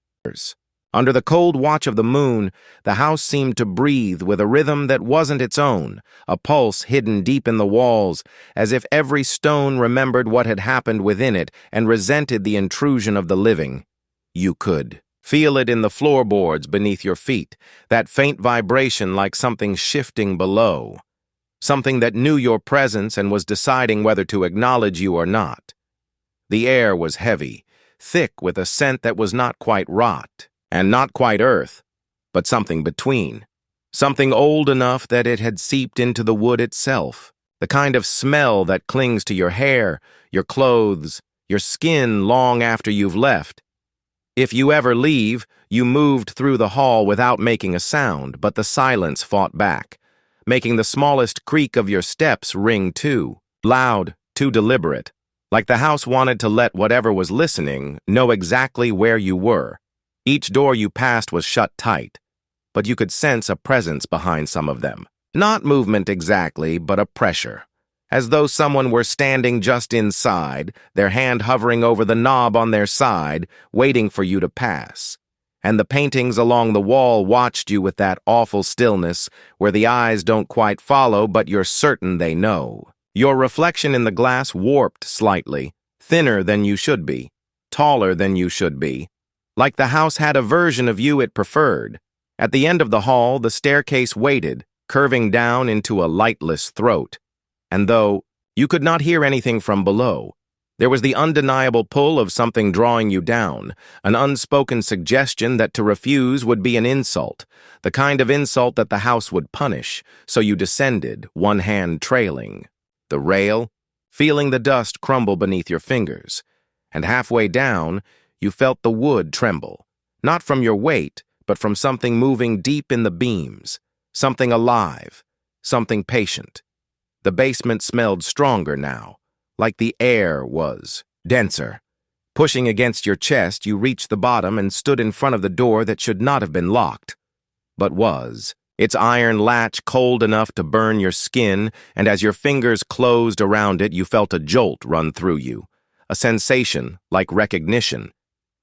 Under the cold watch of the moon, the house seemed to breathe with a rhythm that wasn't its own, a pulse hidden deep in the walls, as if every stone remembered what had happened within it and resented the intrusion of the living. You could feel it in the floorboards beneath your feet, that faint vibration like something shifting below, something that knew your presence and was deciding whether to acknowledge you or not. The air was heavy, thick with a scent that was not quite rot, and not quite earth, but something between. Something old enough that it had seeped into the wood itself, the kind of smell that clings to your hair, your clothes, your skin long after you've left. If you ever leave, you moved through the hall without making a sound, but the silence fought back, making the smallest creak of your steps ring too, loud, too deliberate. Like the house wanted to let whatever was listening know exactly where you were. Each door you passed was shut tight, but you could sense a presence behind some of them. Not movement exactly, but a pressure, as though someone were standing just inside, their hand hovering over the knob on their side, waiting for you to pass. And the paintings along the wall watched you with that awful stillness where the eyes don't quite follow, but you're certain they know. Your reflection in the glass warped slightly, thinner than you should be, taller than you should be, like the house had a version of you it preferred. At the end of the hall, the staircase waited, curving down into a lightless throat. And though you could not hear anything from below, there was the undeniable pull of something drawing you down, an unspoken suggestion that to refuse would be an insult, the kind of insult that the house would punish, so you descended, one hand trailing the rail, feeling the dust crumble beneath your fingers, and halfway down, you felt the wood tremble, not from your weight, but from something moving deep in the beams, something alive, something patient. The basement smelled stronger now, like the air was denser. Pushing against your chest, you reached the bottom and stood in front of the door that should not have been locked, but was. Its iron latch cold enough to burn your skin, and as your fingers closed around it, you felt a jolt run through you, a sensation like recognition,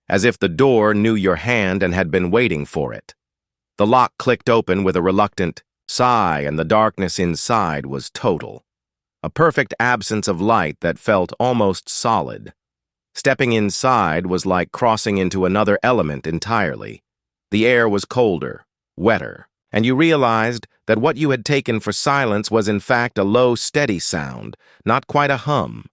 as if the door knew your hand and had been waiting for it. The lock clicked open with a reluctant sigh, and the darkness inside was total. A perfect absence of light that felt almost solid. Stepping inside was like crossing into another element entirely. The air was colder, wetter, and you realized that what you had taken for silence was in fact a low, steady sound, not quite a hum,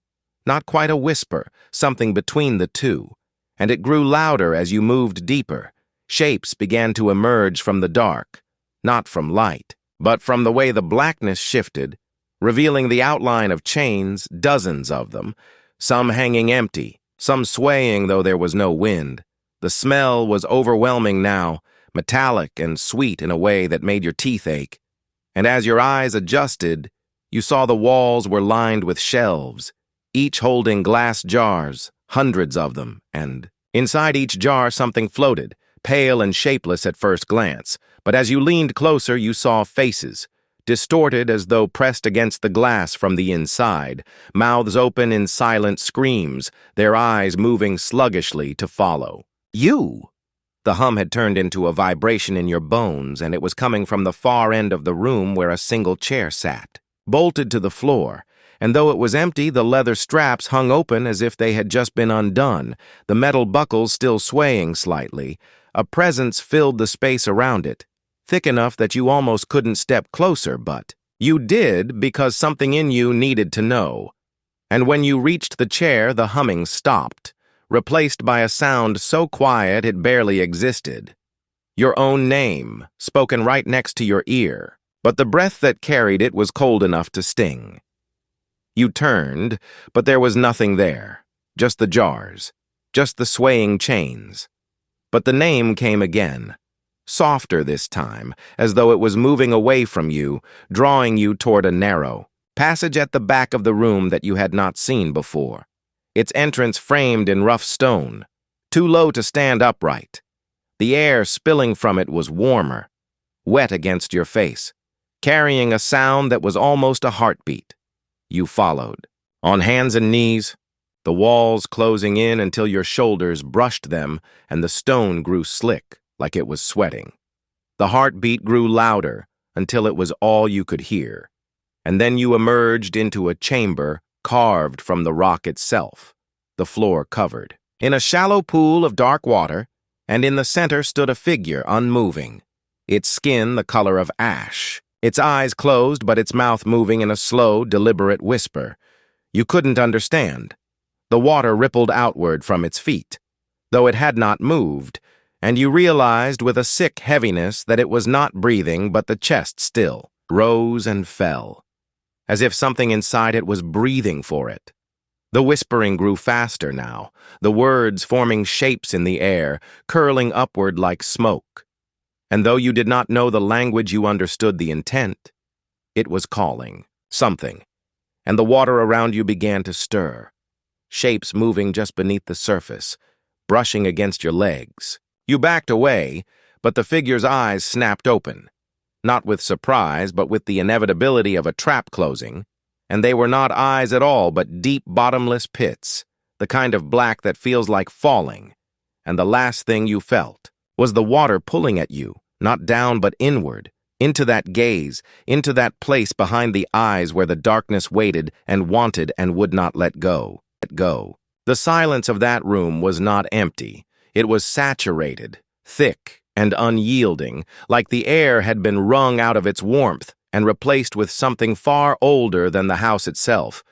not quite a whisper, something between the two. And it grew louder as you moved deeper. Shapes began to emerge from the dark, not from light, but from the way the blackness shifted, revealing the outline of chains, dozens of them, some hanging empty, some swaying though there was no wind. The smell was overwhelming now, metallic and sweet in a way that made your teeth ache. And as your eyes adjusted, you saw the walls were lined with shelves, each holding glass jars, hundreds of them, and inside each jar something floated, pale and shapeless at first glance. But as you leaned closer, you saw faces, distorted as though pressed against the glass from the inside, mouths open in silent screams, their eyes moving sluggishly to follow. You! The hum had turned into a vibration in your bones, and it was coming from the far end of the room where a single chair sat, bolted to the floor, and though it was empty, the leather straps hung open as if they had just been undone, the metal buckles still swaying slightly. A presence filled the space around it, thick enough that you almost couldn't step closer, but you did because something in you needed to know. And when you reached the chair, the humming stopped, replaced by a sound so quiet it barely existed. Your own name, spoken right next to your ear, but the breath that carried it was cold enough to sting. You turned, but there was nothing there, just the jars, just the swaying chains. But the name came again, softer this time, as though it was moving away from you, drawing you toward a narrow passage at the back of the room that you had not seen before, its entrance framed in rough stone, too low to stand upright. The air spilling from it was warmer, wet against your face, carrying a sound that was almost a heartbeat. You followed, on hands and knees, the walls closing in until your shoulders brushed them and the stone grew slick, like it was sweating. The heartbeat grew louder until it was all you could hear. And then you emerged into a chamber carved from the rock itself, the floor covered. In a shallow pool of dark water, and in the center stood a figure unmoving, its skin the color of ash, its eyes closed but its mouth moving in a slow, deliberate whisper. You couldn't understand. The water rippled outward from its feet, though it had not moved, and you realized with a sick heaviness that it was not breathing but the chest still, rose and fell, as if something inside it was breathing for it. The whispering grew faster now, the words forming shapes in the air, curling upward like smoke. And though you did not know the language, you understood the intent. It was calling something, and the water around you began to stir, shapes moving just beneath the surface, brushing against your legs. You backed away, but the figure's eyes snapped open, not with surprise, but with the inevitability of a trap closing, and they were not eyes at all, but deep, bottomless pits, the kind of black that feels like falling. And the last thing you felt was the water pulling at you, not down but inward, into that gaze, into that place behind the eyes where the darkness waited and wanted and would not let go. The silence of that room was not empty. It was saturated, thick, and unyielding, like the air had been wrung out of its warmth and replaced with something far older than the house itself,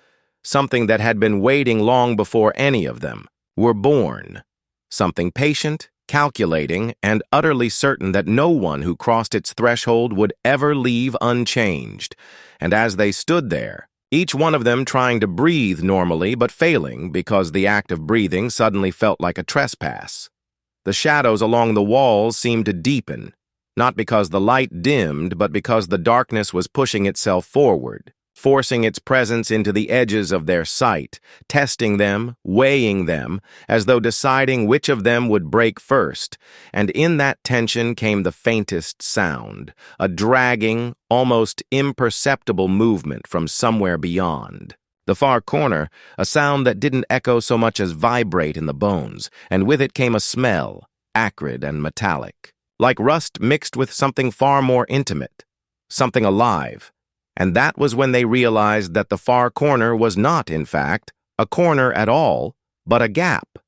something that had been waiting long before any of them were born, something patient, calculating, and utterly certain that no one who crossed its threshold would ever leave unchanged. And as they stood there, each one of them trying to breathe normally but failing because the act of breathing suddenly felt like a trespass, the shadows along the walls seemed to deepen, not because the light dimmed, but because the darkness was pushing itself forward, forcing its presence into the edges of their sight, testing them, weighing them, as though deciding which of them would break first. And in that tension came the faintest sound, a dragging, almost imperceptible movement from somewhere beyond. The far corner, a sound that didn't echo so much as vibrate in the bones, and with it came a smell, acrid and metallic, like rust mixed with something far more intimate, something alive. And that was when they realized that the far corner was not, in fact, a corner at all, but a gap,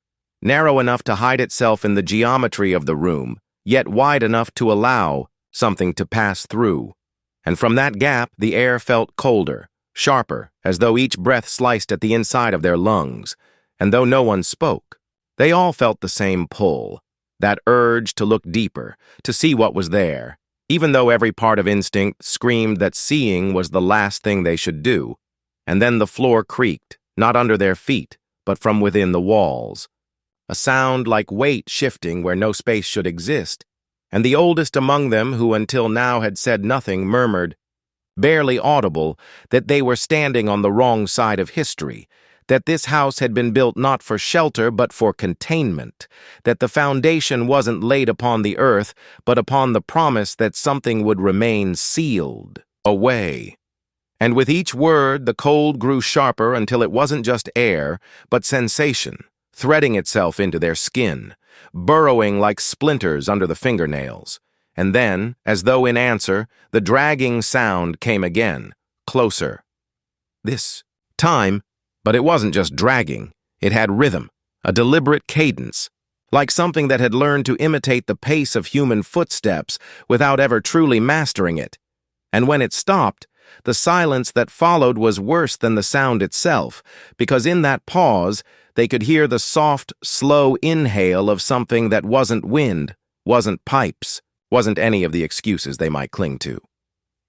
narrow enough to hide itself in the geometry of the room, yet wide enough to allow something to pass through. And from that gap, the air felt colder, sharper, as though each breath sliced at the inside of their lungs. And though no one spoke, they all felt the same pull, that urge to look deeper, to see what was there, even though every part of instinct screamed that seeing was the last thing they should do. And then the floor creaked, not under their feet, but from within the walls. A sound like weight shifting where no space should exist, and the oldest among them, who until now had said nothing, murmured, barely audible, that they were standing on the wrong side of history, that this house had been built not for shelter but for containment, that the foundation wasn't laid upon the earth but upon the promise that something would remain sealed away. And with each word the cold grew sharper until it wasn't just air but sensation, threading itself into their skin, burrowing like splinters under the fingernails. And then, as though in answer, the dragging sound came again, closer. This Time, but it wasn't just dragging. It had rhythm, a deliberate cadence, like something that had learned to imitate the pace of human footsteps without ever truly mastering it. And when it stopped, the silence that followed was worse than the sound itself, because in that pause, they could hear the soft, slow inhale of something that wasn't wind, wasn't pipes, wasn't any of the excuses they might cling to.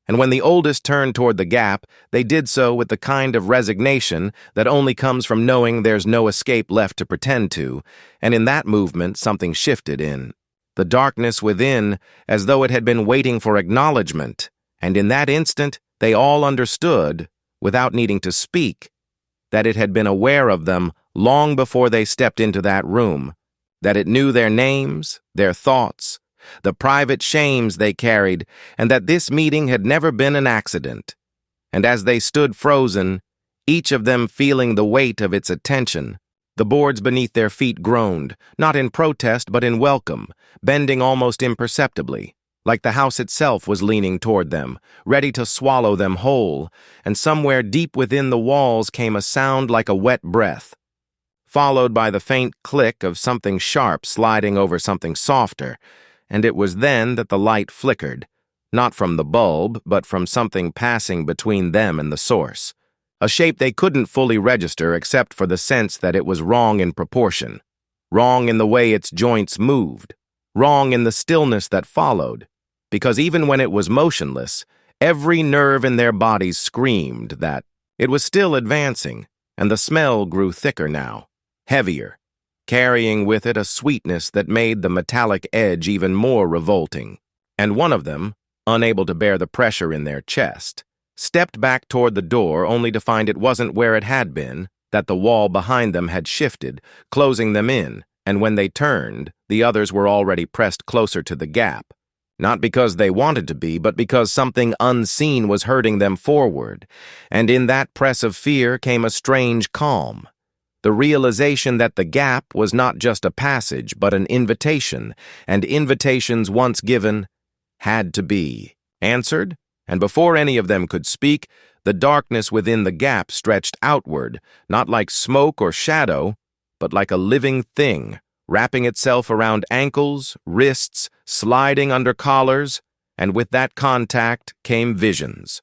And when the oldest turned toward the gap, they did so with the kind of resignation that only comes from knowing there's no escape left to pretend to, and in that movement something shifted in the darkness within, as though it had been waiting for acknowledgement, and in that instant they all understood, without needing to speak, that it had been aware of them long before they stepped into that room, that it knew their names, their thoughts, the private shames they carried, and that this meeting had never been an accident. And as they stood frozen, each of them feeling the weight of its attention, the boards beneath their feet groaned, not in protest but in welcome, bending almost imperceptibly, like the house itself was leaning toward them, ready to swallow them whole, and somewhere deep within the walls came a sound like a wet breath, followed by the faint click of something sharp sliding over something softer, and it was then that the light flickered, not from the bulb, but from something passing between them and the source, a shape they couldn't fully register except for the sense that it was wrong in proportion, wrong in the way its joints moved, wrong in the stillness that followed, because even when it was motionless, every nerve in their bodies screamed that it was still advancing, and the smell grew thicker now, heavier, carrying with it a sweetness that made the metallic edge even more revolting. And one of them, unable to bear the pressure in their chest, stepped back toward the door only to find it wasn't where it had been, that the wall behind them had shifted, closing them in, and when they turned, the others were already pressed closer to the gap, not because they wanted to be, but because something unseen was hurting them forward, and in that press of fear came a strange calm. The realization that the gap was not just a passage, but an invitation, and invitations once given had to be answered, and before any of them could speak, the darkness within the gap stretched outward, not like smoke or shadow, but like a living thing, wrapping itself around ankles, wrists, sliding under collars, and with that contact came visions.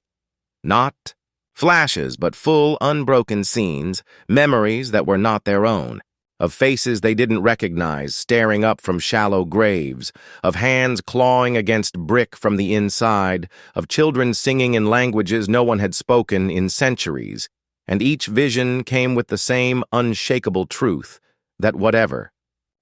Not flashes, but full, unbroken scenes, memories that were not their own, of faces they didn't recognize staring up from shallow graves, of hands clawing against brick from the inside, of children singing in languages no one had spoken in centuries, and each vision came with the same unshakable truth, that whatever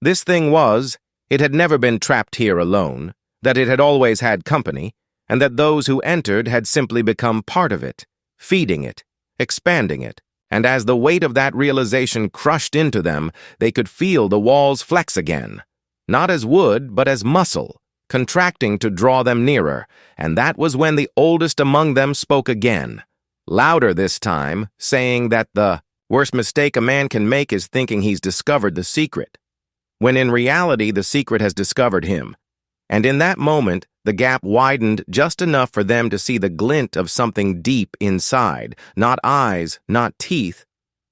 this thing was, it had never been trapped here alone, that it had always had company, and that those who entered had simply become part of it, feeding it, expanding it, and as the weight of that realization crushed into them, they could feel the walls flex again, not as wood, but as muscle, contracting to draw them nearer, and that was when the oldest among them spoke again, louder this time, saying that the worst mistake a man can make is thinking he's discovered the secret, when in reality the secret has discovered him. And in that moment, the gap widened just enough for them to see the glint of something deep inside, not eyes, not teeth,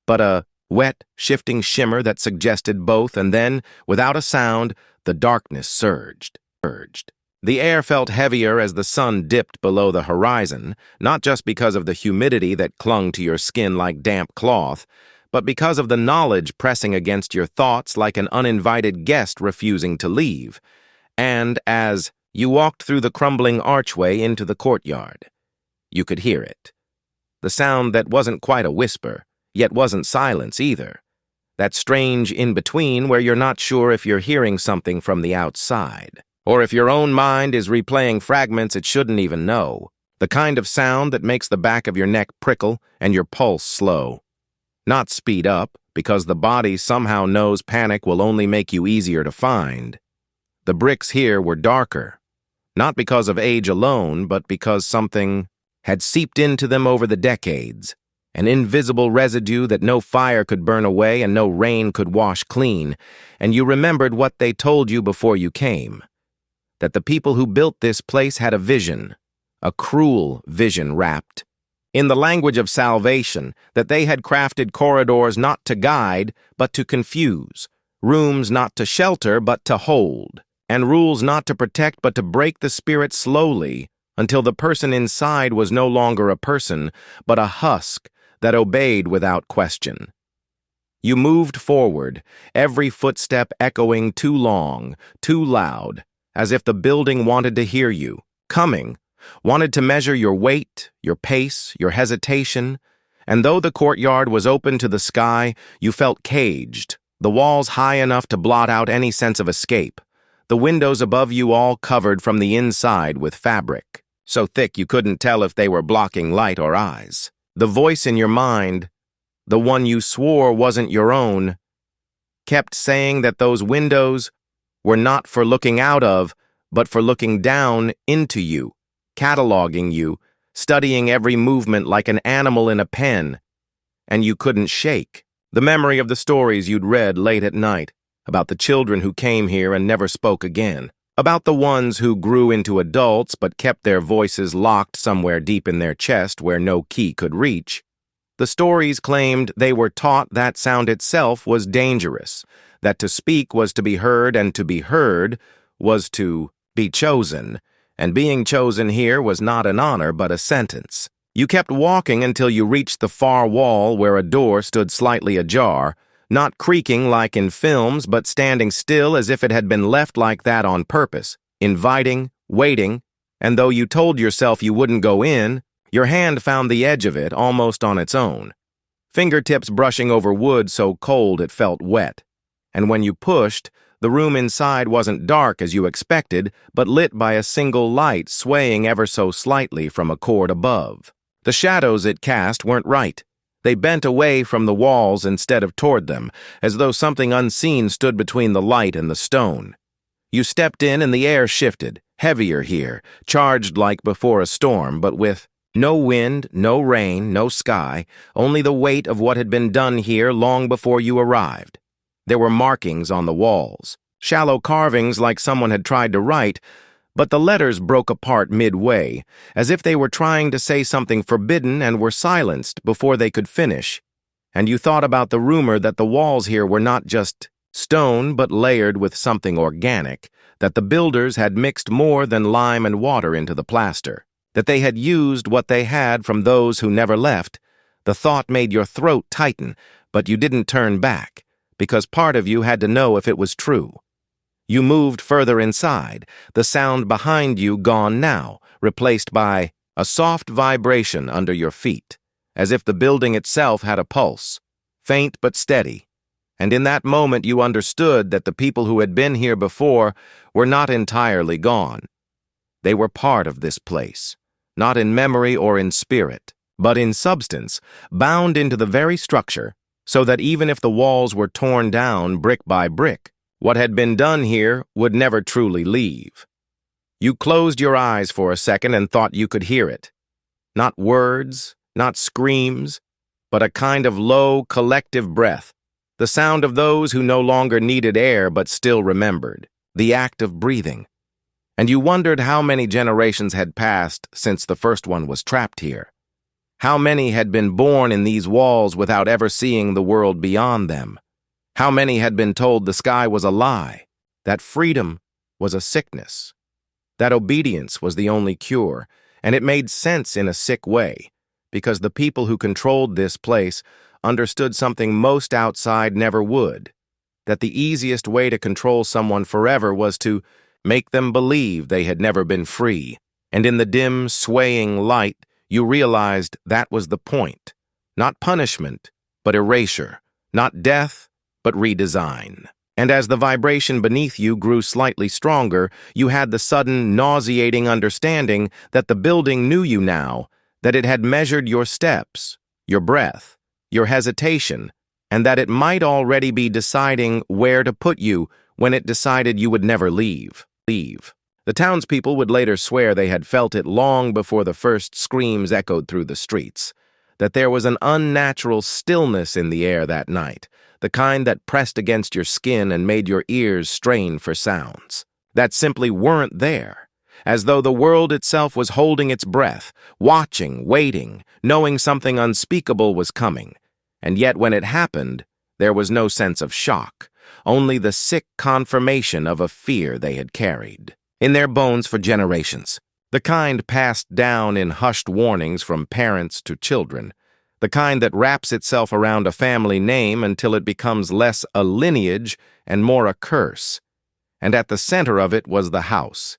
but a wet, shifting shimmer that suggested both, and then, without a sound, the darkness surged. The air felt heavier as the sun dipped below the horizon, not just because of the humidity that clung to your skin like damp cloth, but because of the knowledge pressing against your thoughts like an uninvited guest refusing to leave. And as you walked through the crumbling archway into the courtyard, you could hear it. The sound that wasn't quite a whisper, yet wasn't silence either. That strange in-between where you're not sure if you're hearing something from the outside, or if your own mind is replaying fragments it shouldn't even know. The kind of sound that makes the back of your neck prickle and your pulse slow. Not speed up, because the body somehow knows panic will only make you easier to find. The bricks here were darker, not because of age alone, but because something had seeped into them over the decades, an invisible residue that no fire could burn away and no rain could wash clean, and you remembered what they told you before you came, that the people who built this place had a vision, a cruel vision wrapped in the language of salvation, that they had crafted corridors not to guide, but to confuse, rooms not to shelter, but to hold, and rules not to protect, but to break the spirit slowly, until the person inside was no longer a person, but a husk that obeyed without question. You moved forward, every footstep echoing too long, too loud, as if the building wanted to hear you, coming, wanted to measure your weight, your pace, your hesitation, and though the courtyard was open to the sky, you felt caged, the walls high enough to blot out any sense of escape, the windows above you all covered from the inside with fabric, so thick you couldn't tell if they were blocking light or eyes. The voice in your mind, the one you swore wasn't your own, kept saying that those windows were not for looking out of, but for looking down into you, cataloging you, studying every movement like an animal in a pen, and you couldn't shake. The memory of the stories you'd read late at night, about the children who came here and never spoke again, about the ones who grew into adults but kept their voices locked somewhere deep in their chest where no key could reach. The stories claimed they were taught that sound itself was dangerous, that to speak was to be heard and to be heard was to be chosen, and being chosen here was not an honor but a sentence. You kept walking until you reached the far wall where a door stood slightly ajar, not creaking like in films but standing still as if it had been left like that on purpose, inviting, waiting, and though you told yourself you wouldn't go in, your hand found the edge of it almost on its own, fingertips brushing over wood so cold it felt wet, and when you pushed, the room inside wasn't dark as you expected, but lit by a single light swaying ever so slightly from a cord above. The shadows it cast weren't right. They bent away from the walls instead of toward them, as though something unseen stood between the light and the stone. You stepped in and the air shifted, heavier here, charged like before a storm, but with no wind, no rain, no sky, only the weight of what had been done here long before you arrived. There were markings on the walls, shallow carvings like someone had tried to write, but the letters broke apart midway, as if they were trying to say something forbidden and were silenced before they could finish. And you thought about the rumor that the walls here were not just stone but layered with something organic, that the builders had mixed more than lime and water into the plaster, that they had used what they had from those who never left. The thought made your throat tighten, but you didn't turn back, because part of you had to know if it was true. You moved further inside, the sound behind you gone now, replaced by a soft vibration under your feet, as if the building itself had a pulse, faint but steady. And in that moment you understood that the people who had been here before were not entirely gone. They were part of this place, not in memory or in spirit, but in substance, bound into the very structure, so that even if the walls were torn down brick by brick, what had been done here would never truly leave. You closed your eyes for a second and thought you could hear it. Not words, not screams, but a kind of low, collective breath, the sound of those who no longer needed air but still remembered, the act of breathing. And you wondered how many generations had passed since the first one was trapped here. How many had been born in these walls without ever seeing the world beyond them? How many had been told the sky was a lie, that freedom was a sickness, that obedience was the only cure, and it made sense in a sick way, because the people who controlled this place understood something most outside never would, that the easiest way to control someone forever was to make them believe they had never been free, and in the dim, swaying light, you realized that was the point. Not punishment, but erasure. Not death, but redesign. And as the vibration beneath you grew slightly stronger, you had the sudden, nauseating understanding that the building knew you now, that it had measured your steps, your breath, your hesitation, and that it might already be deciding where to put you when it decided you would never leave. The townspeople would later swear they had felt it long before the first screams echoed through the streets, that there was an unnatural stillness in the air that night, the kind that pressed against your skin and made your ears strain for sounds, that simply weren't there, as though the world itself was holding its breath, watching, waiting, knowing something unspeakable was coming. And yet when it happened, there was no sense of shock, only the sick confirmation of a fear they had carried in their bones for generations, the kind passed down in hushed warnings from parents to children, the kind that wraps itself around a family name until it becomes less a lineage and more a curse. And at the center of it was the house,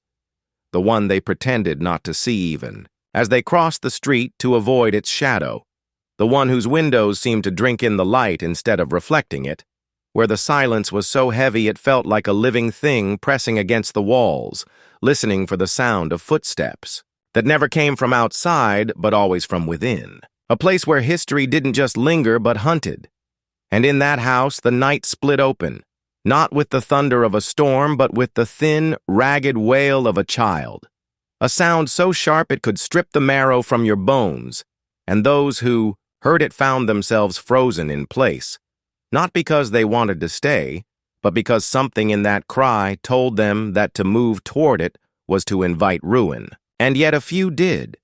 the one they pretended not to see even, as they crossed the street to avoid its shadow, the one whose windows seemed to drink in the light instead of reflecting it, where the silence was so heavy it felt like a living thing pressing against the walls, listening for the sound of footsteps that never came from outside but always from within. A place where history didn't just linger but hunted. And in that house the night split open, not with the thunder of a storm but with the thin, ragged wail of a child. A sound so sharp it could strip the marrow from your bones, and those who heard it found themselves frozen in place, not because they wanted to stay, but because something in that cry told them that to move toward it was to invite ruin. And yet a few did,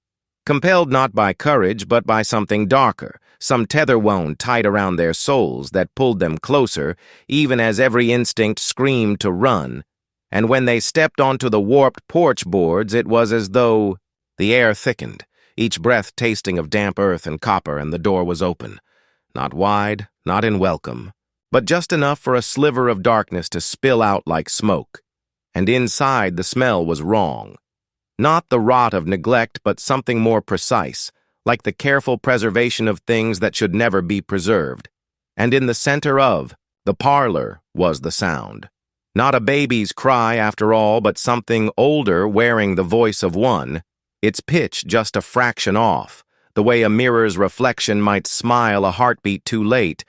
compelled not by courage but by something darker, some tether wound tight around their souls that pulled them closer, even as every instinct screamed to run. And when they stepped onto the warped porch boards, it was as though the air thickened, each breath tasting of damp earth and copper, and the door was open. Not wide, not in welcome, but just enough for a sliver of darkness to spill out like smoke. And inside the smell was wrong. Not the rot of neglect, but something more precise, like the careful preservation of things that should never be preserved. And in the center of the parlor was the sound. Not a baby's cry after all, but something older wearing the voice of one, its pitch just a fraction off, the way a mirror's reflection might smile a heartbeat too late.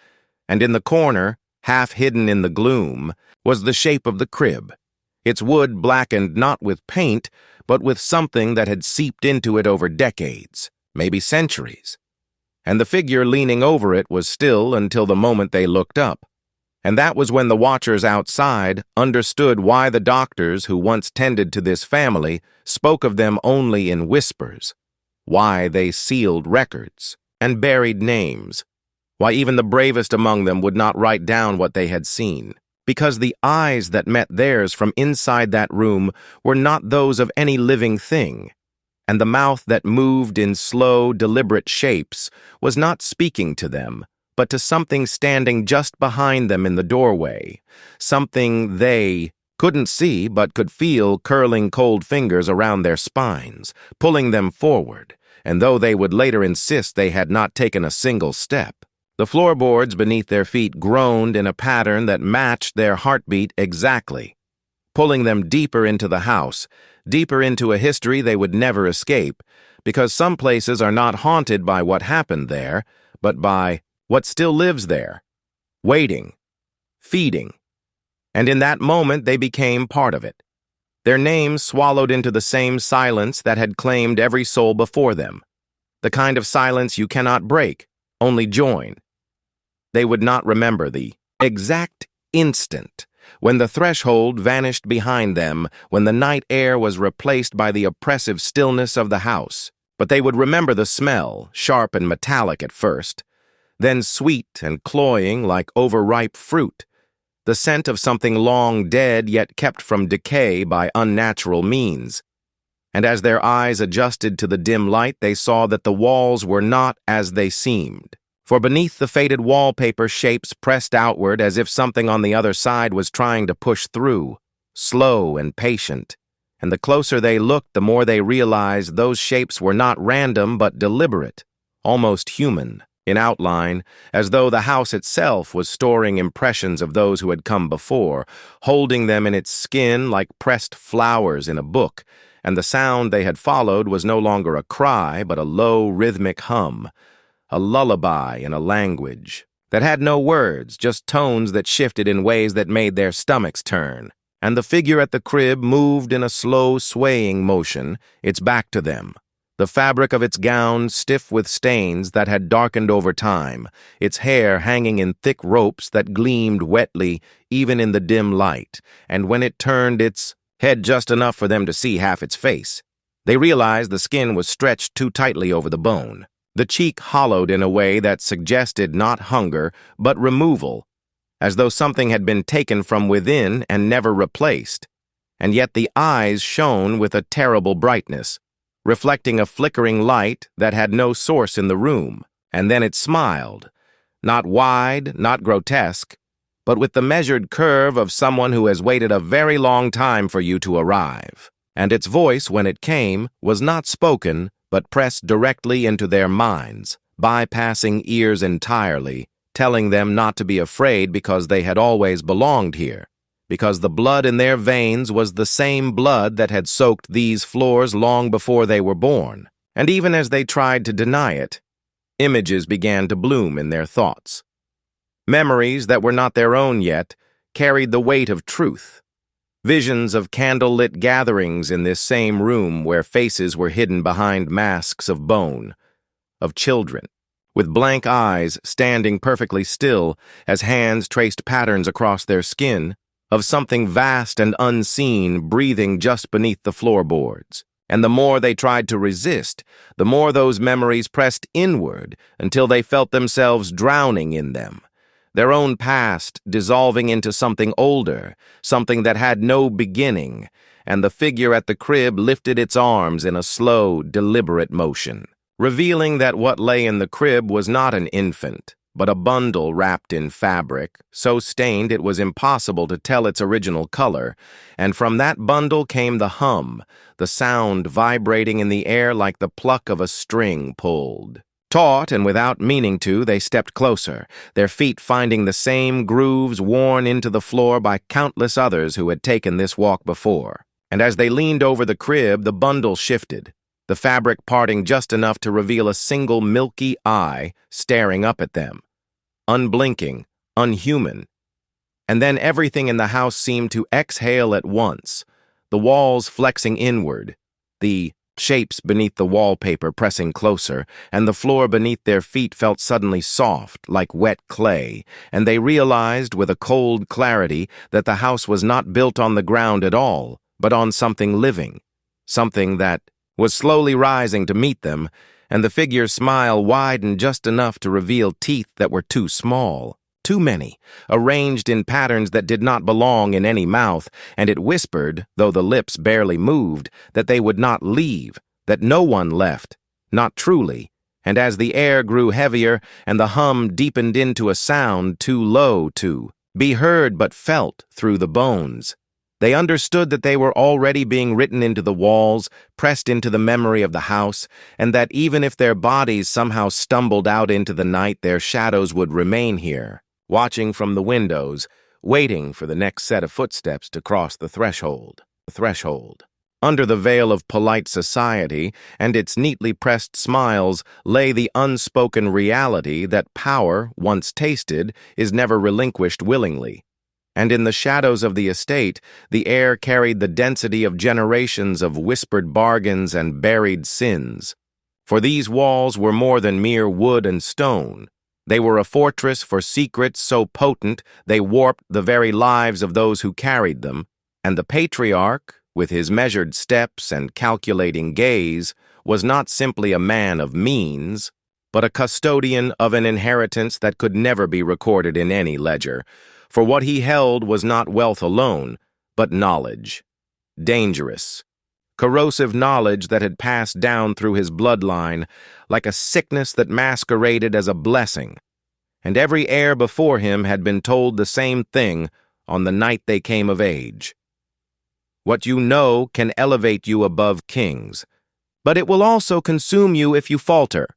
And in the corner, half hidden in the gloom, was the shape of the crib, its wood blackened not with paint, but with something that had seeped into it over decades, maybe centuries. And the figure leaning over it was still until the moment they looked up. And that was when the watchers outside understood why the doctors who once tended to this family spoke of them only in whispers, why they sealed records and buried names, why even the bravest among them would not write down what they had seen. Because the eyes that met theirs from inside that room were not those of any living thing, and the mouth that moved in slow, deliberate shapes was not speaking to them, but to something standing just behind them in the doorway, something they couldn't see but could feel curling cold fingers around their spines, pulling them forward, and though they would later insist they had not taken a single step, the floorboards beneath their feet groaned in a pattern that matched their heartbeat exactly, pulling them deeper into the house, deeper into a history they would never escape, because some places are not haunted by what happened there, but by what still lives there, waiting, feeding. And in that moment they became part of it, their names swallowed into the same silence that had claimed every soul before them, the kind of silence you cannot break, only join. They would not remember the exact instant when the threshold vanished behind them, when the night air was replaced by the oppressive stillness of the house. But they would remember the smell, sharp and metallic at first, then sweet and cloying like overripe fruit, the scent of something long dead yet kept from decay by unnatural means. And as their eyes adjusted to the dim light, they saw that the walls were not as they seemed. For beneath the faded wallpaper, shapes pressed outward as if something on the other side was trying to push through, slow and patient. And the closer they looked, the more they realized those shapes were not random but deliberate, almost human, in outline, as though the house itself was storing impressions of those who had come before, holding them in its skin like pressed flowers in a book, and the sound they had followed was no longer a cry but a low rhythmic hum, a lullaby in a language that had no words, just tones that shifted in ways that made their stomachs turn. And the figure at the crib moved in a slow, swaying motion, its back to them, the fabric of its gown stiff with stains that had darkened over time, its hair hanging in thick ropes that gleamed wetly even in the dim light, and when it turned its head just enough for them to see half its face. They realized the skin was stretched too tightly over the bone, the cheek hollowed in a way that suggested not hunger, but removal, as though something had been taken from within and never replaced. And yet the eyes shone with a terrible brightness, reflecting a flickering light that had no source in the room. And then it smiled, not wide, not grotesque, but with the measured curve of someone who has waited a very long time for you to arrive. And its voice, when it came, was not spoken, but pressed directly into their minds, bypassing ears entirely, telling them not to be afraid because they had always belonged here, because the blood in their veins was the same blood that had soaked these floors long before they were born. And even as they tried to deny it, images began to bloom in their thoughts. Memories that were not their own yet carried the weight of truth. Visions of candle-lit gatherings in this same room where faces were hidden behind masks of bone, of children, with blank eyes standing perfectly still as hands traced patterns across their skin, of something vast and unseen breathing just beneath the floorboards. And the more they tried to resist, the more those memories pressed inward until they felt themselves drowning in them, their own past dissolving into something older, something that had no beginning, and the figure at the crib lifted its arms in a slow, deliberate motion, revealing that what lay in the crib was not an infant, but a bundle wrapped in fabric, so stained it was impossible to tell its original color, and from that bundle came the hum, the sound vibrating in the air like the pluck of a string pulled. Taught and without meaning to, they stepped closer, their feet finding the same grooves worn into the floor by countless others who had taken this walk before. And as they leaned over the crib, the bundle shifted, the fabric parting just enough to reveal a single milky eye staring up at them, unblinking, unhuman. And then everything in the house seemed to exhale at once, the walls flexing inward, the shapes beneath the wallpaper pressing closer, and the floor beneath their feet felt suddenly soft, like wet clay, and they realized with a cold clarity that the house was not built on the ground at all, but on something living, something that was slowly rising to meet them, and the figure's smile widened just enough to reveal teeth that were too small, too many, arranged in patterns that did not belong in any mouth, and it whispered, though the lips barely moved, that they would not leave, that no one left, not truly, and as the air grew heavier and the hum deepened into a sound too low to be heard but felt through the bones, they understood that they were already being written into the walls, pressed into the memory of the house, and that even if their bodies somehow stumbled out into the night, their shadows would remain here, watching from the windows, waiting for the next set of footsteps to cross the threshold. Under the veil of polite society and its neatly pressed smiles lay the unspoken reality that power, once tasted, is never relinquished willingly. And in the shadows of the estate, the air carried the density of generations of whispered bargains and buried sins. For these walls were more than mere wood and stone. They were a fortress for secrets so potent they warped the very lives of those who carried them, and the patriarch, with his measured steps and calculating gaze, was not simply a man of means, but a custodian of an inheritance that could never be recorded in any ledger, for what he held was not wealth alone, but knowledge. Dangerous, corrosive knowledge that had passed down through his bloodline like a sickness that masqueraded as a blessing, and every heir before him had been told the same thing on the night they came of age. What you know can elevate you above kings, but it will also consume you if you falter.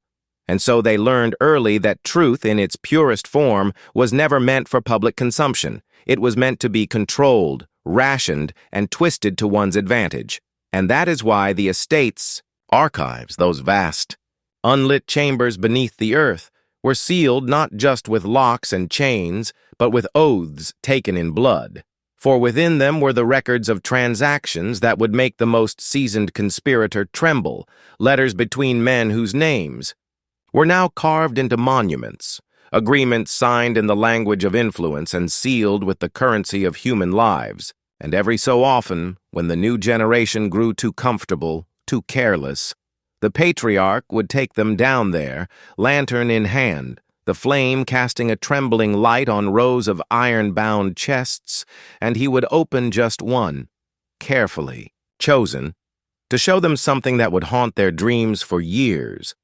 And so they learned early that truth in its purest form was never meant for public consumption. It was meant to be controlled, rationed, and twisted to one's advantage. And that is why the estate's archives, those vast, unlit chambers beneath the earth, were sealed not just with locks and chains, but with oaths taken in blood. For within them were the records of transactions that would make the most seasoned conspirator tremble, letters between men whose names were now carved into monuments, agreements signed in the language of influence and sealed with the currency of human lives. And every so often, when the new generation grew too comfortable, too careless, the patriarch would take them down there, lantern in hand, the flame casting a trembling light on rows of iron-bound chests, and he would open just one, carefully chosen, to show them something that would haunt their dreams for years,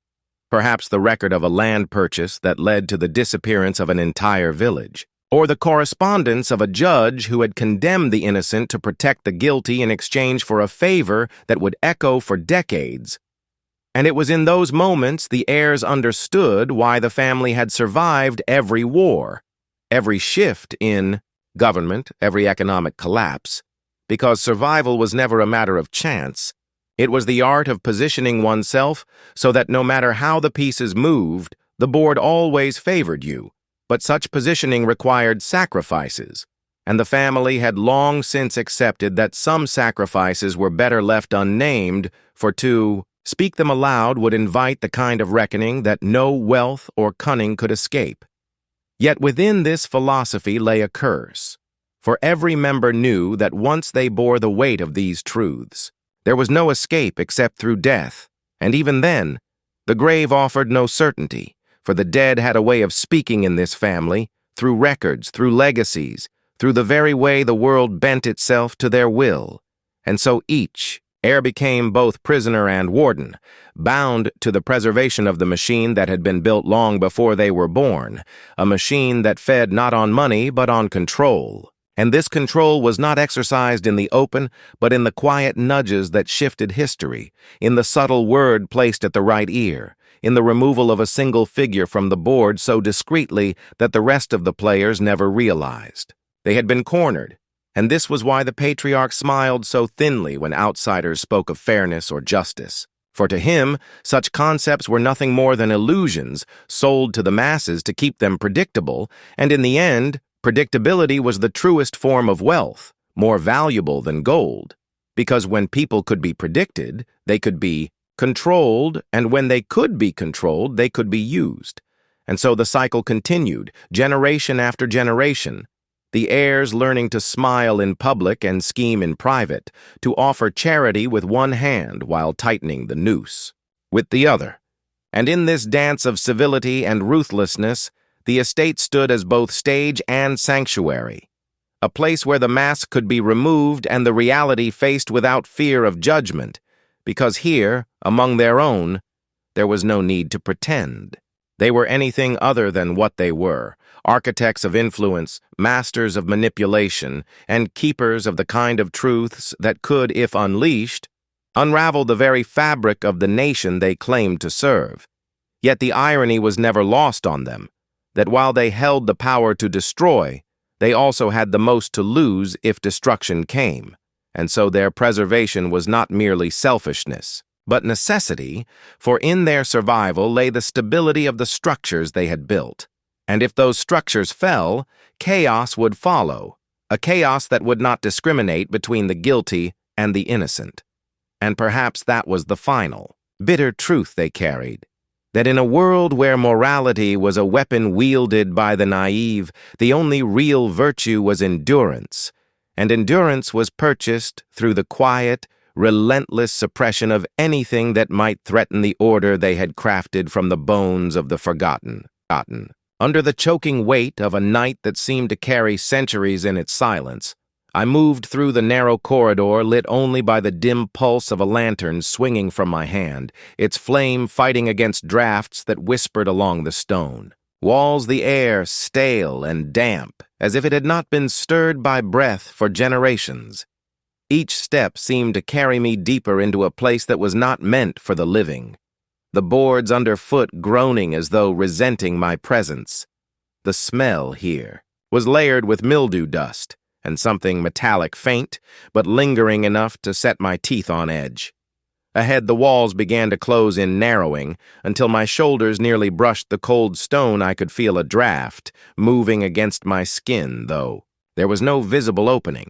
perhaps the record of a land purchase that led to the disappearance of an entire village, or the correspondence of a judge who had condemned the innocent to protect the guilty in exchange for a favor that would echo for decades. And it was in those moments the heirs understood why the family had survived every war, every shift in government, every economic collapse, because survival was never a matter of chance. It was the art of positioning oneself so that no matter how the pieces moved, the board always favored you. But such positioning required sacrifices, and the family had long since accepted that some sacrifices were better left unnamed, for to speak them aloud would invite the kind of reckoning that no wealth or cunning could escape. Yet within this philosophy lay a curse, for every member knew that once they bore the weight of these truths, there was no escape except through death, and even then, the grave offered no certainty, for the dead had a way of speaking in this family, through records, through legacies, through the very way the world bent itself to their will. And so each heir became both prisoner and warden, bound to the preservation of the machine that had been built long before they were born, a machine that fed not on money but on control. And this control was not exercised in the open, but in the quiet nudges that shifted history, in the subtle word placed at the right ear, in the removal of a single figure from the board so discreetly that the rest of the players never realized. They had been cornered, and this was why the patriarch smiled so thinly when outsiders spoke of fairness or justice. For to him, such concepts were nothing more than illusions sold to the masses to keep them predictable, and in the end, predictability was the truest form of wealth, more valuable than gold, because when people could be predicted, they could be controlled, and when they could be controlled, they could be used. And so the cycle continued, generation after generation, the heirs learning to smile in public and scheme in private, to offer charity with one hand while tightening the noose with the other. And in this dance of civility and ruthlessness, the estate stood as both stage and sanctuary, a place where the mask could be removed and the reality faced without fear of judgment, because here, among their own, there was no need to pretend. They were anything other than what they were, architects of influence, masters of manipulation, and keepers of the kind of truths that could, if unleashed, unravel the very fabric of the nation they claimed to serve. Yet the irony was never lost on them, that while they held the power to destroy, they also had the most to lose if destruction came. And so their preservation was not merely selfishness, but necessity, for in their survival lay the stability of the structures they had built. And if those structures fell, chaos would follow, a chaos that would not discriminate between the guilty and the innocent. And perhaps that was the final, bitter truth they carried, that in a world where morality was a weapon wielded by the naive, the only real virtue was endurance, and endurance was purchased through the quiet, relentless suppression of anything that might threaten the order they had crafted from the bones of the forgotten. Under the choking weight of a night that seemed to carry centuries in its silence, I moved through the narrow corridor lit only by the dim pulse of a lantern swinging from my hand, its flame fighting against drafts that whispered along the stone. Walls the air stale and damp, as if it had not been stirred by breath for generations. Each step seemed to carry me deeper into a place that was not meant for the living, the boards underfoot groaning as though resenting my presence. The smell here was layered with mildew dust, and something metallic faint, but lingering enough to set my teeth on edge. Ahead, the walls began to close in narrowing, until my shoulders nearly brushed the cold stone. I could feel a draft moving against my skin, though there was no visible opening.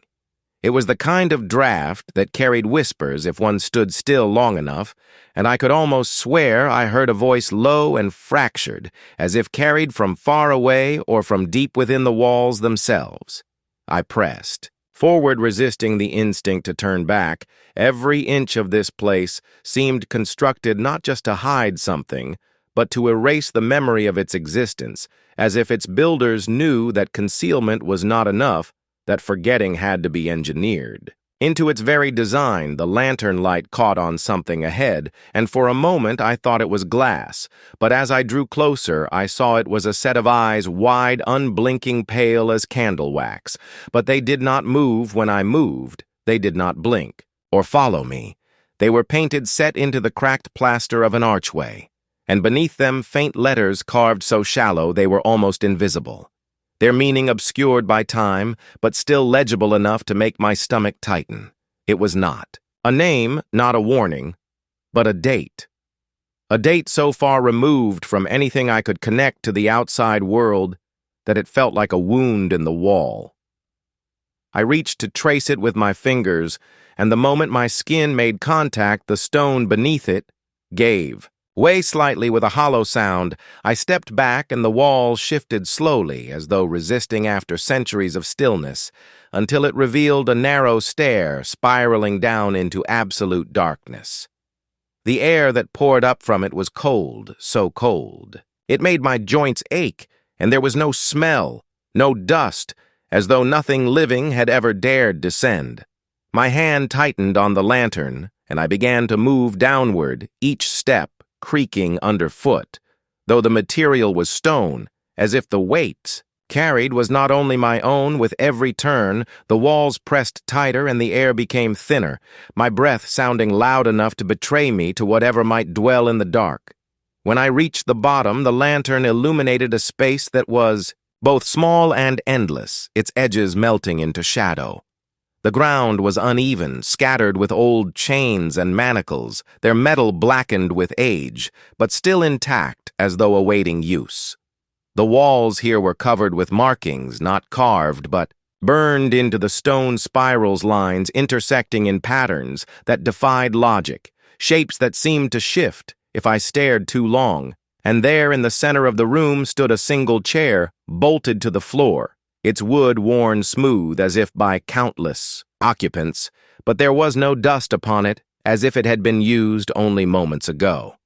It was the kind of draft that carried whispers if one stood still long enough, and I could almost swear I heard a voice low and fractured, as if carried from far away or from deep within the walls themselves. I pressed, Forward resisting the instinct to turn back, every inch of this place seemed constructed not just to hide something, but to erase the memory of its existence, as if its builders knew that concealment was not enough, that forgetting had to be engineered. Into its very design, the lantern light caught on something ahead, and for a moment I thought it was glass, but as I drew closer, I saw it was a set of eyes wide, unblinking, pale as candle wax. But they did not move when I moved. They did not blink, or follow me. They were painted set into the cracked plaster of an archway, and beneath them faint letters carved so shallow they were almost invisible. Their meaning obscured by time, but still legible enough to make my stomach tighten. It was not a name, not a warning, but a date. A date so far removed from anything I could connect to the outside world that it felt like a wound in the wall. I reached to trace it with my fingers, and the moment my skin made contact, the stone beneath it gave. Way slightly with a hollow sound, I stepped back and the wall shifted slowly as though resisting after centuries of stillness, until it revealed a narrow stair spiraling down into absolute darkness. The air that poured up from it was cold, so cold. It made my joints ache, and there was no smell, no dust, as though nothing living had ever dared descend. My hand tightened on the lantern, and I began to move downward, each step creaking underfoot, though the material was stone, as if the weight carried was not only my own. With every turn, the walls pressed tighter and the air became thinner, my breath sounding loud enough to betray me to whatever might dwell in the dark. When I reached the bottom, the lantern illuminated a space that was both small and endless, its edges melting into shadow. The ground was uneven, scattered with old chains and manacles, their metal blackened with age, but still intact as though awaiting use. The walls here were covered with markings, not carved, but burned into the stone spirals, lines intersecting in patterns that defied logic, shapes that seemed to shift if I stared too long. And there in the center of the room stood a single chair, bolted to the floor, its wood worn smooth as if by countless occupants, but there was no dust upon it, as if it had been used only moments ago.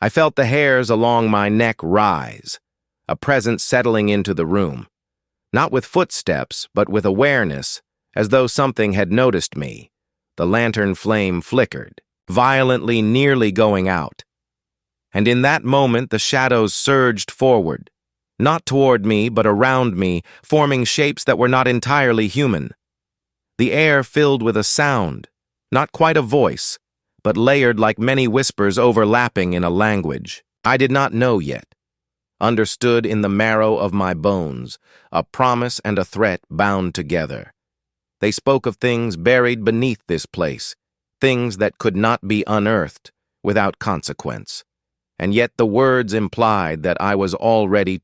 I felt the hairs along my neck rise, a presence settling into the room, not with footsteps, but with awareness, as though something had noticed me. The lantern flame flickered, violently, nearly going out. And in that moment the shadows surged forward, not toward me, but around me, forming shapes that were not entirely human. The air filled with a sound, not quite a voice, but layered like many whispers overlapping in a language I did not know yet. Understood in the marrow of my bones, a promise and a threat bound together. They spoke of things buried beneath this place, things that could not be unearthed without consequence. And yet the words implied that I was already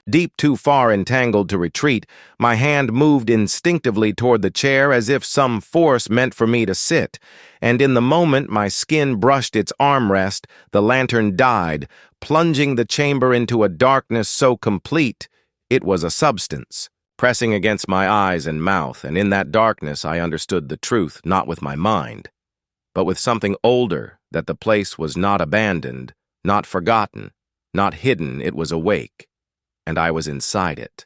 deep too far entangled to retreat. My hand moved instinctively toward the chair as if some force meant for me to sit, and in the moment my skin brushed its armrest, the lantern died, plunging the chamber into a darkness so complete it was a substance, pressing against my eyes and mouth, and in that darkness I understood the truth, not with my mind, but with something older, that the place was not abandoned, not forgotten, not hidden. It was awake, and I was inside it.